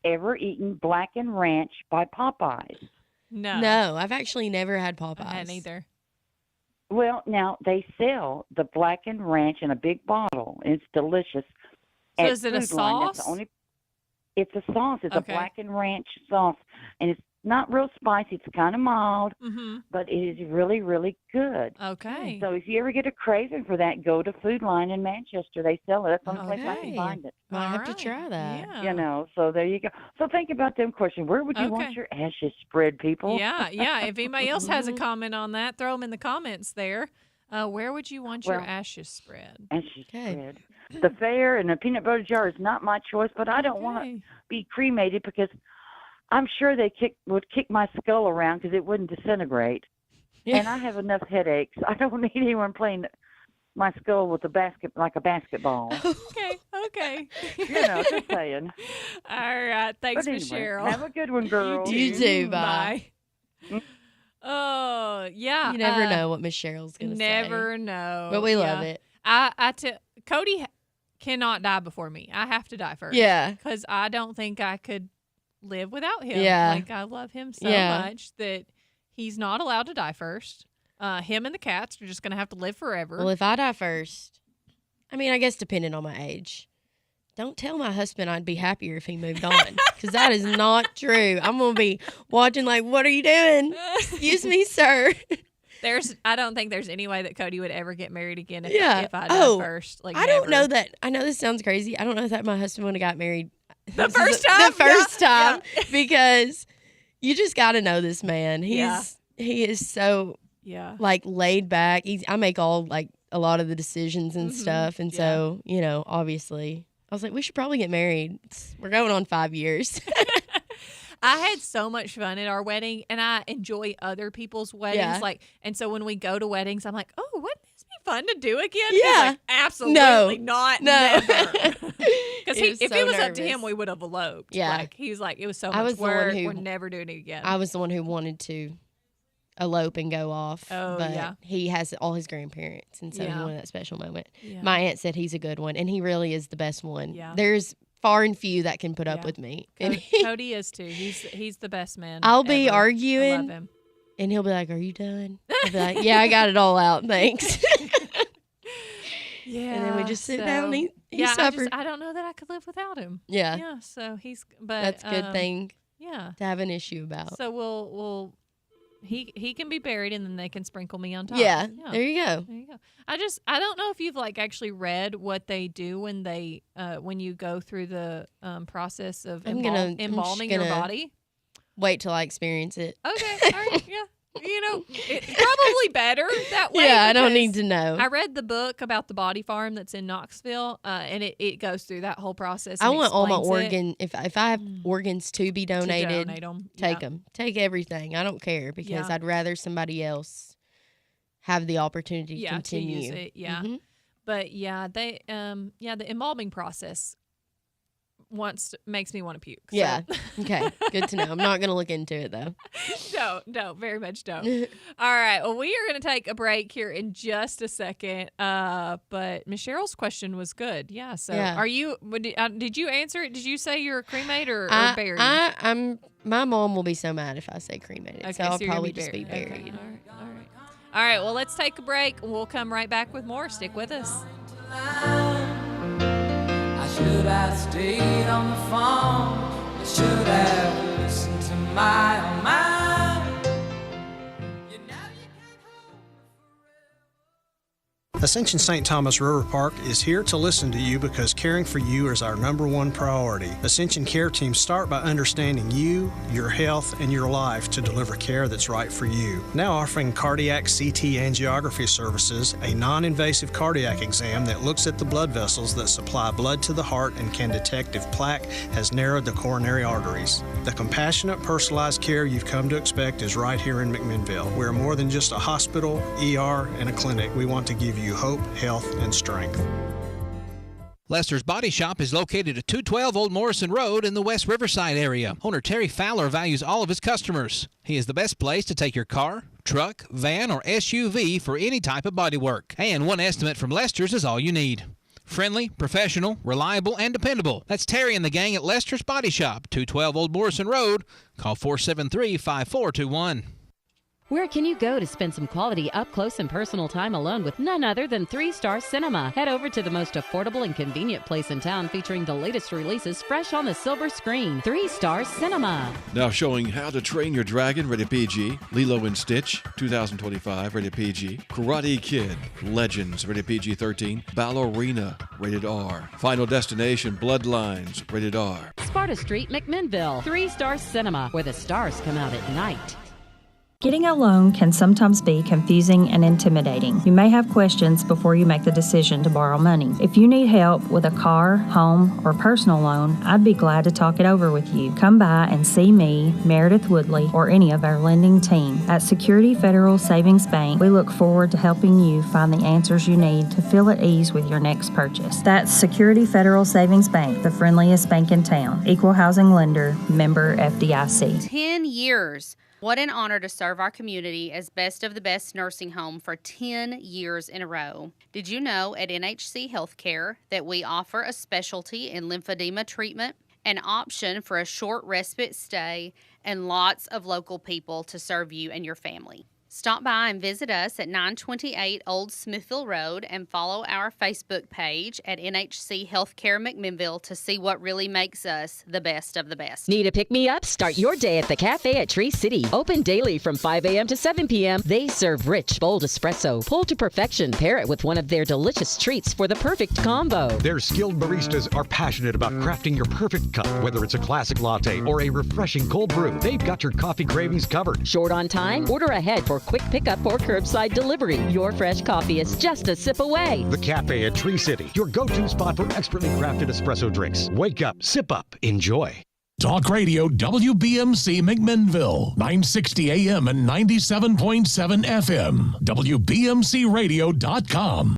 ever eaten Blackened Ranch by Popeyes? No, I've actually never had Popeyes. I hadn't either. Well, now they sell the Blackened Ranch in a big bottle, and it's delicious. So At is it a Food Line, that's the sauce? it's a sauce. It's Okay. a Blackened Ranch sauce, and it's not real spicy. It's kind of mild, Mm-hmm. but it is really, really good. Okay. So if you ever get a craving for that, go to Food Line in Manchester. They sell it. That's the only place I can Okay. find it. Might have to try that. Yeah. So there you go. So think about them questions. Where would you want Okay. your ashes spread, people? Yeah. If anybody else has a comment on that, throw them in the comments there. Where would you want your Well, ashes spread? Ashes spread. The fair and the peanut butter jar is not my choice, but I don't want to be cremated because I'm sure they would kick my skull around because it wouldn't disintegrate. Yeah. And I have enough headaches. I don't need anyone playing my skull with a basketball. Okay. Just saying. All right. Thanks, But Miss anyway, Cheryl. have a good one, girls. You too. Bye. Oh, yeah. You never know what Miss Cheryl's gonna say. Never know. But we love Yeah. it. Cody cannot die before me. I have to die first. Yeah. Because I don't think I could live without him. Yeah. Like, I love him so Yeah. much that he's not allowed to die first. Him and the cats are just going to have to live forever. Well, if I die first, I mean, I guess depending on my age. Don't tell my husband I'd be happier if he moved on, because that is not true. I'm gonna be watching like, what are you doing? Excuse me, sir. I don't think there's any way that Cody would ever get married again if I died first. Like, I don't know never. that. I know this sounds crazy. I don't know that my husband would have got married The first time? The first Yeah. time, because you just got to know this man. He is so like laid back. I make all like a lot of the decisions and stuff, and so obviously. I was like, we should probably get married. We're going on 5 years. I had so much fun at our wedding, and I enjoy other people's weddings. Yeah. And so when we go to weddings, I'm like, oh, wouldn't this be fun to do again? Yeah. He's like, absolutely not. No. Because He was if so it was up to nervous. him, we would have eloped. Yeah. Like, he was like, it was so I much was the one work. who- We're never doing it again. I was the one who wanted to elope and go off. Oh, but yeah. he has all his grandparents, and so he Yeah. wanted that special moment. Yeah. My aunt said he's a good one, and he really is the best one. Yeah. There's far and few that can put up Yeah. with me. Cody is too. He's the best man. I'll be ever. I arguing, love him. and he'll be like, "Are you done?" I'll be like, "Yeah, I got it all out, thanks." Yeah. And then we just sit down and eat yeah, supper. I don't know that I could live without him. Yeah. Yeah. So but That's a good thing Yeah. to have an issue about. So we'll he can be buried, and then they can sprinkle me on top. Yeah, there you go. There you go. I don't know if you've like actually read what they do when they when you go through the process of embalming your body. Wait till I experience it. Okay, all right, yeah. You know, it's probably better that way. Yeah, I don't need to know. I read the book about the body farm that's in Knoxville, and it goes through that whole process. I and want all my explains it. organ. If I have organs to be donated, donate 'em, take them. Take everything. I don't care because I'd rather somebody else have the opportunity to continue. To use it. Yeah, Mhm. but they the embalming process makes me want to puke. So. Yeah. Okay. Good to know. I'm not gonna look into it though. Don't, very much don't. All right. Well, we are going to take a break here in just a second. But Miss Cheryl's question was good. Yeah. So, are you? Did you answer it? Did you say you're cremated or buried? My mom will be so mad if I say cremated. Okay, so I'll you're gonna probably be just be buried. buried. Okay, all right. All right. Well, let's take a break. We'll come right back with more. Stick with us. I should have stayed on the phone. I should have listened to my own mind. Ascension St. Thomas River Park is here to listen to you because caring for you is our #1 priority. Ascension Care Teams start by understanding you, your health, and your life to deliver care that's right for you. Now offering cardiac CT angiography services, a non-invasive cardiac exam that looks at the blood vessels that supply blood to the heart and can detect if plaque has narrowed the coronary arteries. The compassionate, personalized care you've come to expect is right here in McMinnville. We're more than just a hospital, ER, and a clinic. We want to give you hope, health, and strength. Lester's Body Shop is located at 212 Old Morrison Road in the West Riverside area. Owner Terry Fowler values all of his customers. He is the best place to take your car, truck, van, or SUV for any type of body work. And one estimate from Lester's is all you need. Friendly, professional, reliable, and dependable. That's Terry and the gang at Lester's Body Shop, 212 Old Morrison Road. Call 473-5421. Where can you go to spend some quality up-close and personal time alone with none other than 3 Star Cinema? Head over to the most affordable and convenient place in town featuring the latest releases fresh on the silver screen. 3 Star Cinema. Now showing How to Train Your Dragon, rated PG. Lilo and Stitch, 2025, rated PG. Karate Kid, Legends, rated PG-13. Ballerina, rated R. Final Destination, Bloodlines, rated R. Sparta Street, McMinnville. 3 Star Cinema, where the stars come out at night. Getting a loan can sometimes be confusing and intimidating. You may have questions before you make the decision to borrow money. If you need help with a car, home, or personal loan, I'd be glad to talk it over with you. Come by and see me, Meredith Woodley, or any of our lending team. At Security Federal Savings Bank, we look forward to helping you find the answers you need to feel at ease with your next purchase. That's Security Federal Savings Bank, the friendliest bank in town. Equal housing lender, member FDIC. 10 years. What an honor to serve our community as Best of the Best Nursing Home for 10 years in a row. Did you know at NHC Healthcare that we offer a specialty in lymphedema treatment, an option for a short respite stay, and lots of local people to serve you and your family? Stop by and visit us at 928 Old Smithville Road and follow our Facebook page at NHC Healthcare McMinnville to see what really makes us the best of the best. Need a pick-me-up? Start your day at the Cafe at Tree City. Open daily from 5 a.m. to 7 p.m. They serve rich, bold espresso, pulled to perfection. Pair it with one of their delicious treats for the perfect combo. Their skilled baristas are passionate about crafting your perfect cup, whether it's a classic latte or a refreshing cold brew. They've got your coffee cravings covered. Short on time? Order ahead for quick pickup or curbside delivery. Your fresh coffee is just a sip away. The Cafe at Tree City, your go-to spot for expertly crafted espresso drinks. Wake up, sip up, enjoy. Talk Radio WBMC McMinnville, 960 AM and 97.7 FM. WBMCRadio.com.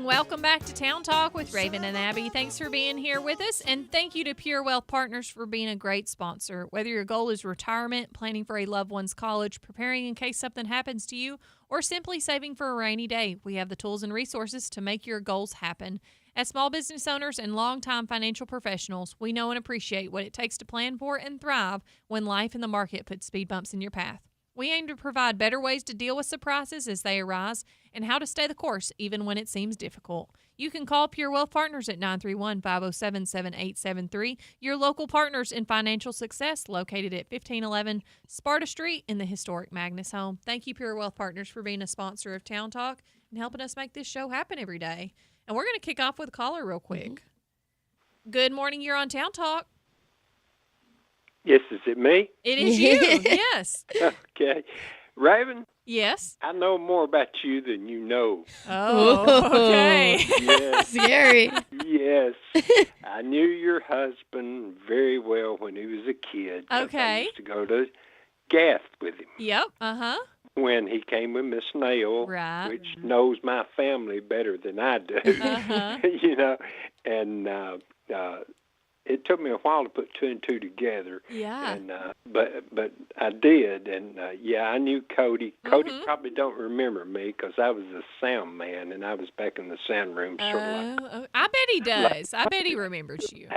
Welcome back to Town Talk with Raven and Abby. Thanks for being here with us, and thank you to Pure Wealth Partners for being a great sponsor. Whether your goal is retirement, planning for a loved one's college, preparing in case something happens to you, or simply saving for a rainy day. We have the tools and resources to make your goals happen. As small business owners and longtime financial professionals, we know and appreciate what it takes to plan for and thrive when life and the market put speed bumps in your path. We aim to provide better ways to deal with surprises as they arise and how to stay the course even when it seems difficult. You can call Pure Wealth Partners at 931-507-7873, your local partners in financial success located at 1511 Sparta Street in the historic Magnus home. Thank you, Pure Wealth Partners, for being a sponsor of Town Talk and helping us make this show happen every day. And we're going to kick off with a caller real quick. Good morning, you're on Town Talk. Yes, is it me? It is you, yes. Okay. Raven? Yes? I know more about you than you know. Oh, okay. Yes. Scary. Yes. I knew your husband very well when he was a kid. 'Cause I Okay. used to go to Gath with him Yep, uh-huh. when he came with Miss Nail, Right. which knows my family better than I do. Uh-huh. You know, and it took me a while to put two and two together. Yeah. And but I did, and yeah, I knew Cody. Cody Mm-hmm. probably don't remember me because I was a sound man, and I was back in the sound room, sort of like. I bet he does. I bet he remembers you.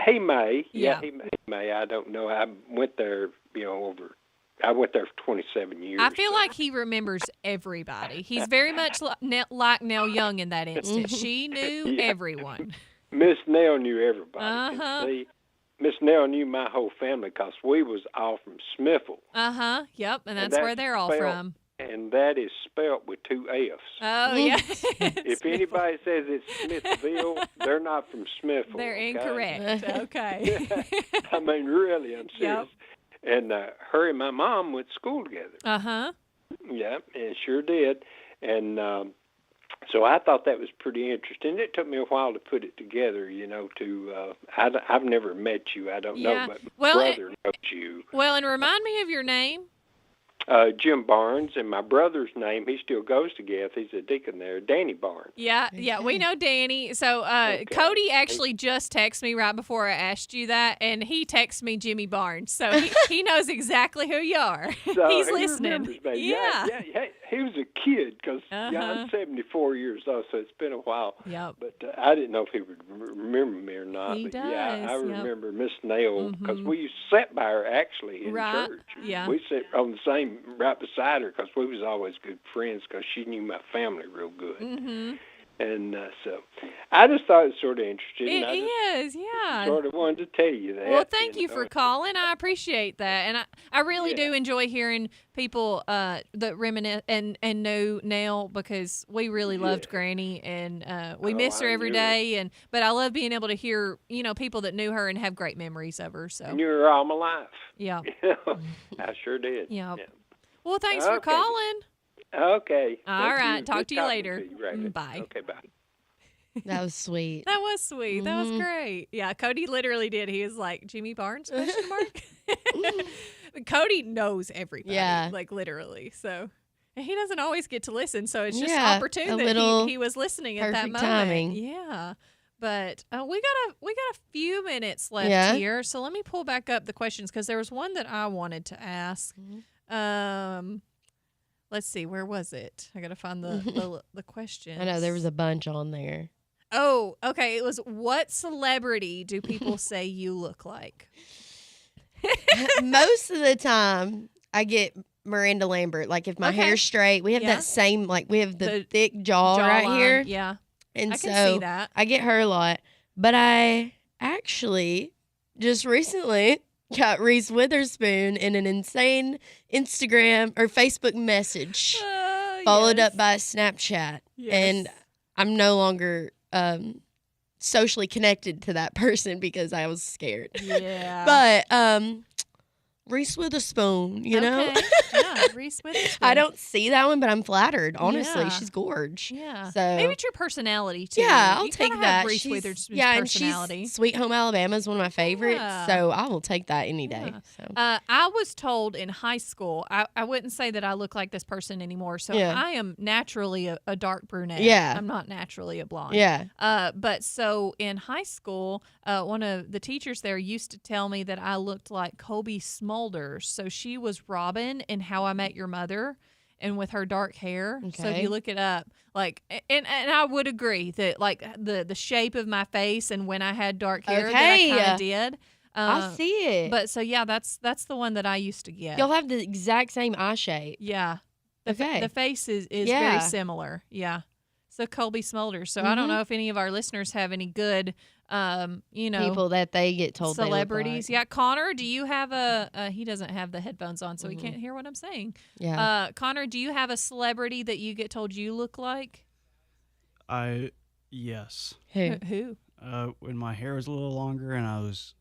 He may, Yeah. he may. I don't know. I went there, I went there for 27 years. I feel like he remembers everybody. He's very much like Nell Young in that instance. She knew Yeah. everyone. Miss Nell knew everybody. Uh-huh. And see, Miss Nell knew my whole family because we was all from Smithville. Uh-huh. Yep, and that's where they're all from. And that is spelt with two F's. Oh, yeah. If anybody says it's Smithville, they're not from Smithville. They're okay? incorrect. Okay. I mean, really, I'm serious. Yep. And her and my mom went to school together. Uh-huh. Yeah, and sure did. And so I thought that was pretty interesting. It took me a while to put it together, I've never met you. I don't Yeah. know, but my Well, brother knows you. Well, and remind me of your name. Jim Barnes, and my brother's name, he still goes to Gath. He's a deacon there, Danny Barnes. Yeah, we know Danny. So Cody actually just texted me right before I asked you that, and he texted me Jimmy Barnes. So he knows exactly who you are. So He's he listening. remembers me. Yeah. Yeah. He was a kid because Uh-huh. I'm 74 years old, so it's been a while. Yep. But I didn't know if he would remember me or not. He but yeah, does, I yep. remember Miss Nail because Mhm. we used to sit by her actually in Right, church. yeah. We sat on the same right beside her because we was always good friends because she knew my family real good. Mm-hmm. And so I just thought it was sort of interesting. It I just is, yeah. sort of wanted to tell you that. Well, thank you for calling. I appreciate that, and I really do enjoy hearing people that reminisce and know Nell because we really loved Granny and we miss her I every knew day. But I love being able to hear people that knew her and have great memories of her. So I knew her all my life. yeah, I sure did. Yep. Well, thanks for Okay. calling. Okay. All Thank right, you. talk Good to you talking later. to you, Raven. Bye. Okay, bye. That was sweet. That was sweet. That was Mhm. great. Yeah, Cody literally did. He was like, Jimmy Barnes, question mark? Cody knows everybody. Yeah. Like, literally. So, and he doesn't always get to listen. So, it's just Yeah, opportune a that little he was listening at that perfect moment. timing. Yeah. But we got a few minutes left Yeah. here. So, let me pull back up the questions because there was one that I wanted to ask. Let's see. Where was it? I got to find the question. I know there was a bunch on there. Oh, okay. It was, what celebrity do people say you look like? Most of the time, I get Miranda Lambert. Like if my Okay. hair's straight, we have Yeah. that same we have the thick jaw right Jawline, here. Yeah. And I so can see that. I get her a lot. But I actually just recently got Reese Witherspoon in an insane Instagram or Facebook message, followed up by a Snapchat. And I'm no longer socially connected to that person because I was scared. Yeah. But Reese Witherspoon, you know? Okay. Yeah, Reese Witherspoon. I don't see that one, but I'm flattered. Honestly, Yeah. she's gorge. Yeah. So Maybe it's your personality, too. yeah, I'll You take kinda that. have Reese She's- Witherspoon's yeah, and personality. she's Sweet Home Alabama is one of my favorites, Yeah. so I will take that any day. So I was told in high school, I wouldn't say that I look like this person anymore. So Yeah. I am naturally a dark brunette. Yeah. I'm not naturally a blonde. Yeah. But so in high school, one of the teachers there used to tell me that I looked like Kobe Smulders. So she was Robin in How I Met Your Mother. and with her dark hair. So if Okay. you look it up, like, and I would agree that like the shape of my face and when I had dark hair that I Okay. kind of did. I see it. But so yeah, that's the one that I used to get. Y'all have the exact same eye shape. Yeah. Okay. The face is Yeah. very similar. Yeah. So Colby Smulders. So I don't Mhm. know if any of our listeners have any good, People that they get told they look celebrities. like. Yeah. Connor, do you have he doesn't have the headphones on, so he can't hear what I'm saying. Yeah. Connor, do you have a celebrity that you get told you look like? Yes. Who? When my hair was a little longer and I was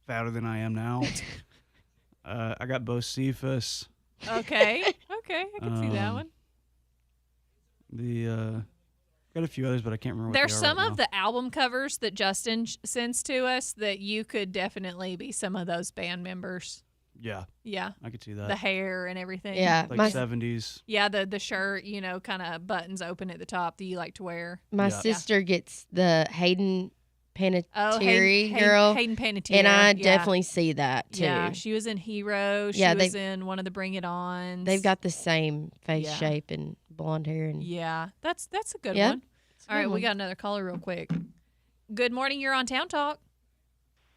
fatter than I am now, I got Bocephus. Okay. Okay. I can see that Um, one. Got a few others, but I can't remember. There's what they are some right of the album covers that Justin sends to us that you could definitely be some of those band members. now. Yeah. I could see that. The hair and everything. Yeah, like my- 70s. Yeah, the shirt, kind of buttons open at the top that you like to wear. My Yeah. sister gets the Hayden Panettiere Oh, Hayden- girl. Hayden Panettiere, And I yeah. definitely see that too. Yeah, she was in Hero. She Yeah, was in one of the Bring It Ons. They've got the same face Yeah. shape and blonde hair and Yeah, that's a good Yep. one. It's a All right, good we one. got another caller real quick. Good morning. You're on Town Talk.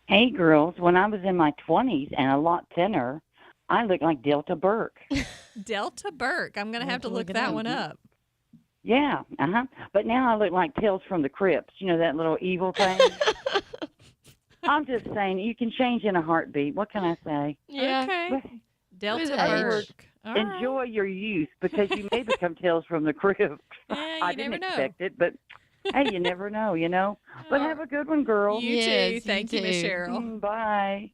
Hey, girls, when I was in my 20s and a lot thinner, I looked like Delta Burke. Delta Burke. I'm gonna have to look it that up. one up. Yeah, But now I look like Tales from the Crypt. You know, that little evil thing? I'm just saying, you can change in a heartbeat. What can I say? Yeah. Okay. Delta With age. Burke. All right. Enjoy your youth because you may become Tales from the Crypt. Yeah, I you didn't never know. expect it, but hey, you never know. But have a good one, girl. You too. Yes, you Thank you, Miss too. Cheryl. Bye.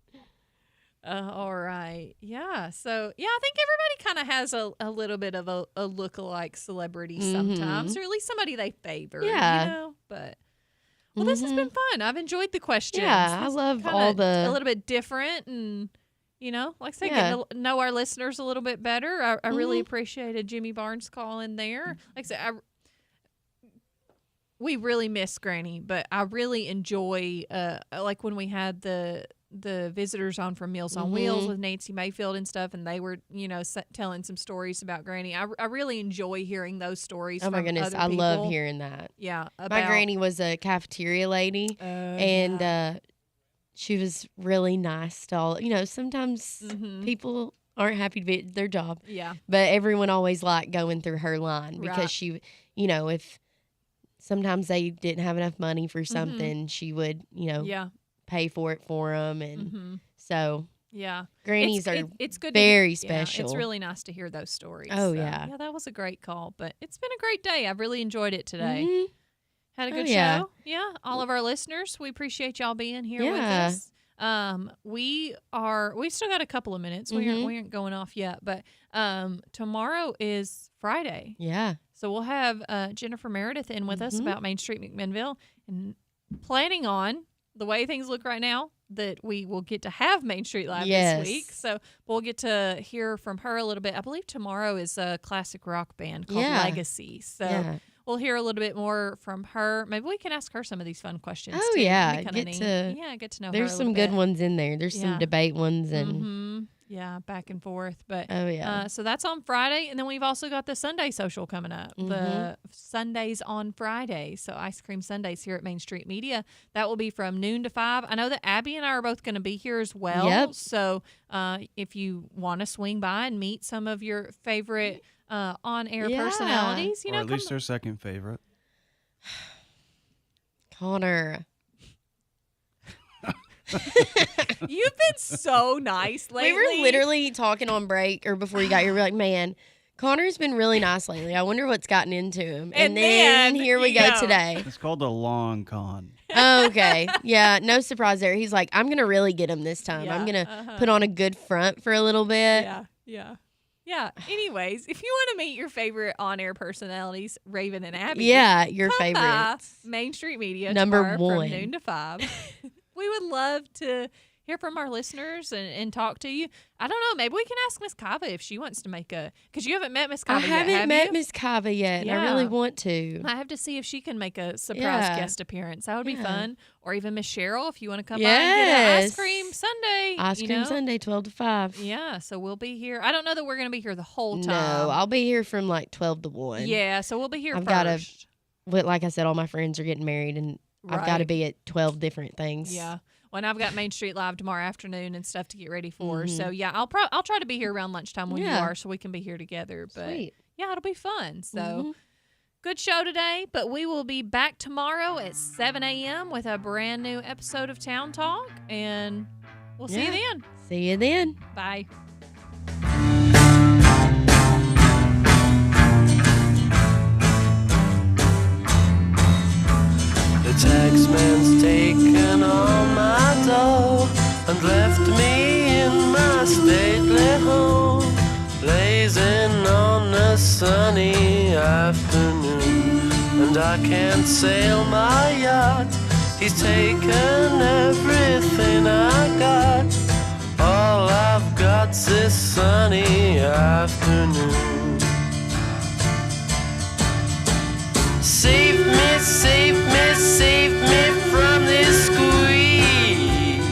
All right. Yeah. So, yeah, I think everybody kind of has a little bit of a lookalike celebrity sometimes, or at least somebody they favor. Yeah. But, well, this has been fun. I've enjoyed the questions. Yeah, I It's love kinda all the- a little bit different and, like I said, Yeah. getting to know our listeners a little bit better. I really appreciated Jimmy Barnes calling there. Like I said, we really miss Granny, but I really enjoy like when we had the visitors on from Meals on Wheels with Nancy Mayfield and stuff, and they were telling some stories about Granny. I really enjoy hearing those stories. Oh my from goodness, other I love people. hearing that. Yeah, My about- granny was a cafeteria lady, and she was really nice to all. Sometimes people aren't happy to be at their job. Yeah. But everyone always liked going through her line because Right. she, if sometimes they didn't have enough money for something, she would, Yeah. pay for it for them, and so Yeah. grannies are it's good very to hear, yeah, special. it's really nice to hear those stories. Oh, So, yeah. Yeah, that was a great call, but it's been a great day. I've really enjoyed it today. Mhm. Had a Oh, good yeah. show. Yeah. All of our listeners, we appreciate y'all being here with Yeah. us. We still got a couple of minutes. We aren't going off yet, but tomorrow is Friday. Yeah. So we'll have Jennifer Meredith in with us about Main Street McMinnville, and planning on the way things look right now that we will get to have Main Street Live Yes. this week. So we'll get to hear from her a little bit. I believe tomorrow is a classic rock band called Yeah. Legacy. So Yeah. we'll hear a little bit more from her. Maybe we can ask her some of these fun questions. Oh too. yeah, It'd be kinda get neat. to get to know. There's her a some little good bit. ones in there. There's some Yeah. debate ones and Yeah, back and forth. But Oh, yeah. so that's on Friday, and then we've also got the Sunday social coming up. The Sundays on Friday. So Ice Cream Sundays here at Main Street Media. That will be from noon to 5. I know that Abby and I are both going to be here as well. Yep. So if you want to swing by and meet some of your favorite on-air Yeah. personalities, or at least their second favorite. Connor. You've been so nice lately. We were literally talking on break or before you got here. We're like, man, Connor's been really nice lately. I wonder what's gotten into him. And then here we go today. It's called a long con. Oh, okay. Yeah, no surprise there. He's like, I'm going to really get him this time. I'm Yeah, going to put on a good front for a little bit. Yeah. Anyways, if you want to meet your favorite on-air personalities, Raven and Abby, Yeah, your come by favorites. Main Street Media Number tomorrow one. from noon to 5. We would love to hear from our listeners and talk to you. I don't know. Maybe we can ask Miss Kava if she wants to make because you haven't met Miss Kava I yet, haven't have met you? Miss Kava yet. Yeah. I really want to. I have to see if she can make a surprise Yeah. guest appearance. That would be Yeah. fun. Or even Miss Cheryl if you want to come by and get an ice Yes. cream sundae. Ice you cream know? Sunday, 12 to 5. Yeah, so we'll be here. I don't know that we're going to be here the whole time. No, I'll be here from like 12 to 1. Yeah, so we'll be here I've first. got to, like I said, all my friends are getting married, and I've got to Right. be at 12 different things. Yeah. Well, and I've got Main Street Live tomorrow afternoon and stuff to get ready for. Mhm. So yeah, I'll try to be here around lunchtime when you Yeah. are, so we can be here together. But Sweet. yeah, it'll be fun. So Mhm. good show today. But we will be back tomorrow at 7 a.m. with a brand new episode of Town Talk, and we'll see you Yeah. then. See you then. Bye. The taxman's taken all my dough and left me in my stately home, blazing on a sunny afternoon. And I can't sail my yacht, he's taken everything I got. All I've got's this sunny afternoon. Save me, save me, save me from this squeeze.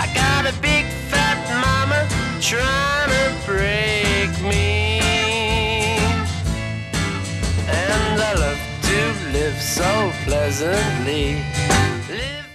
I got a big fat mama trying to break me, and I love to live so pleasantly. Live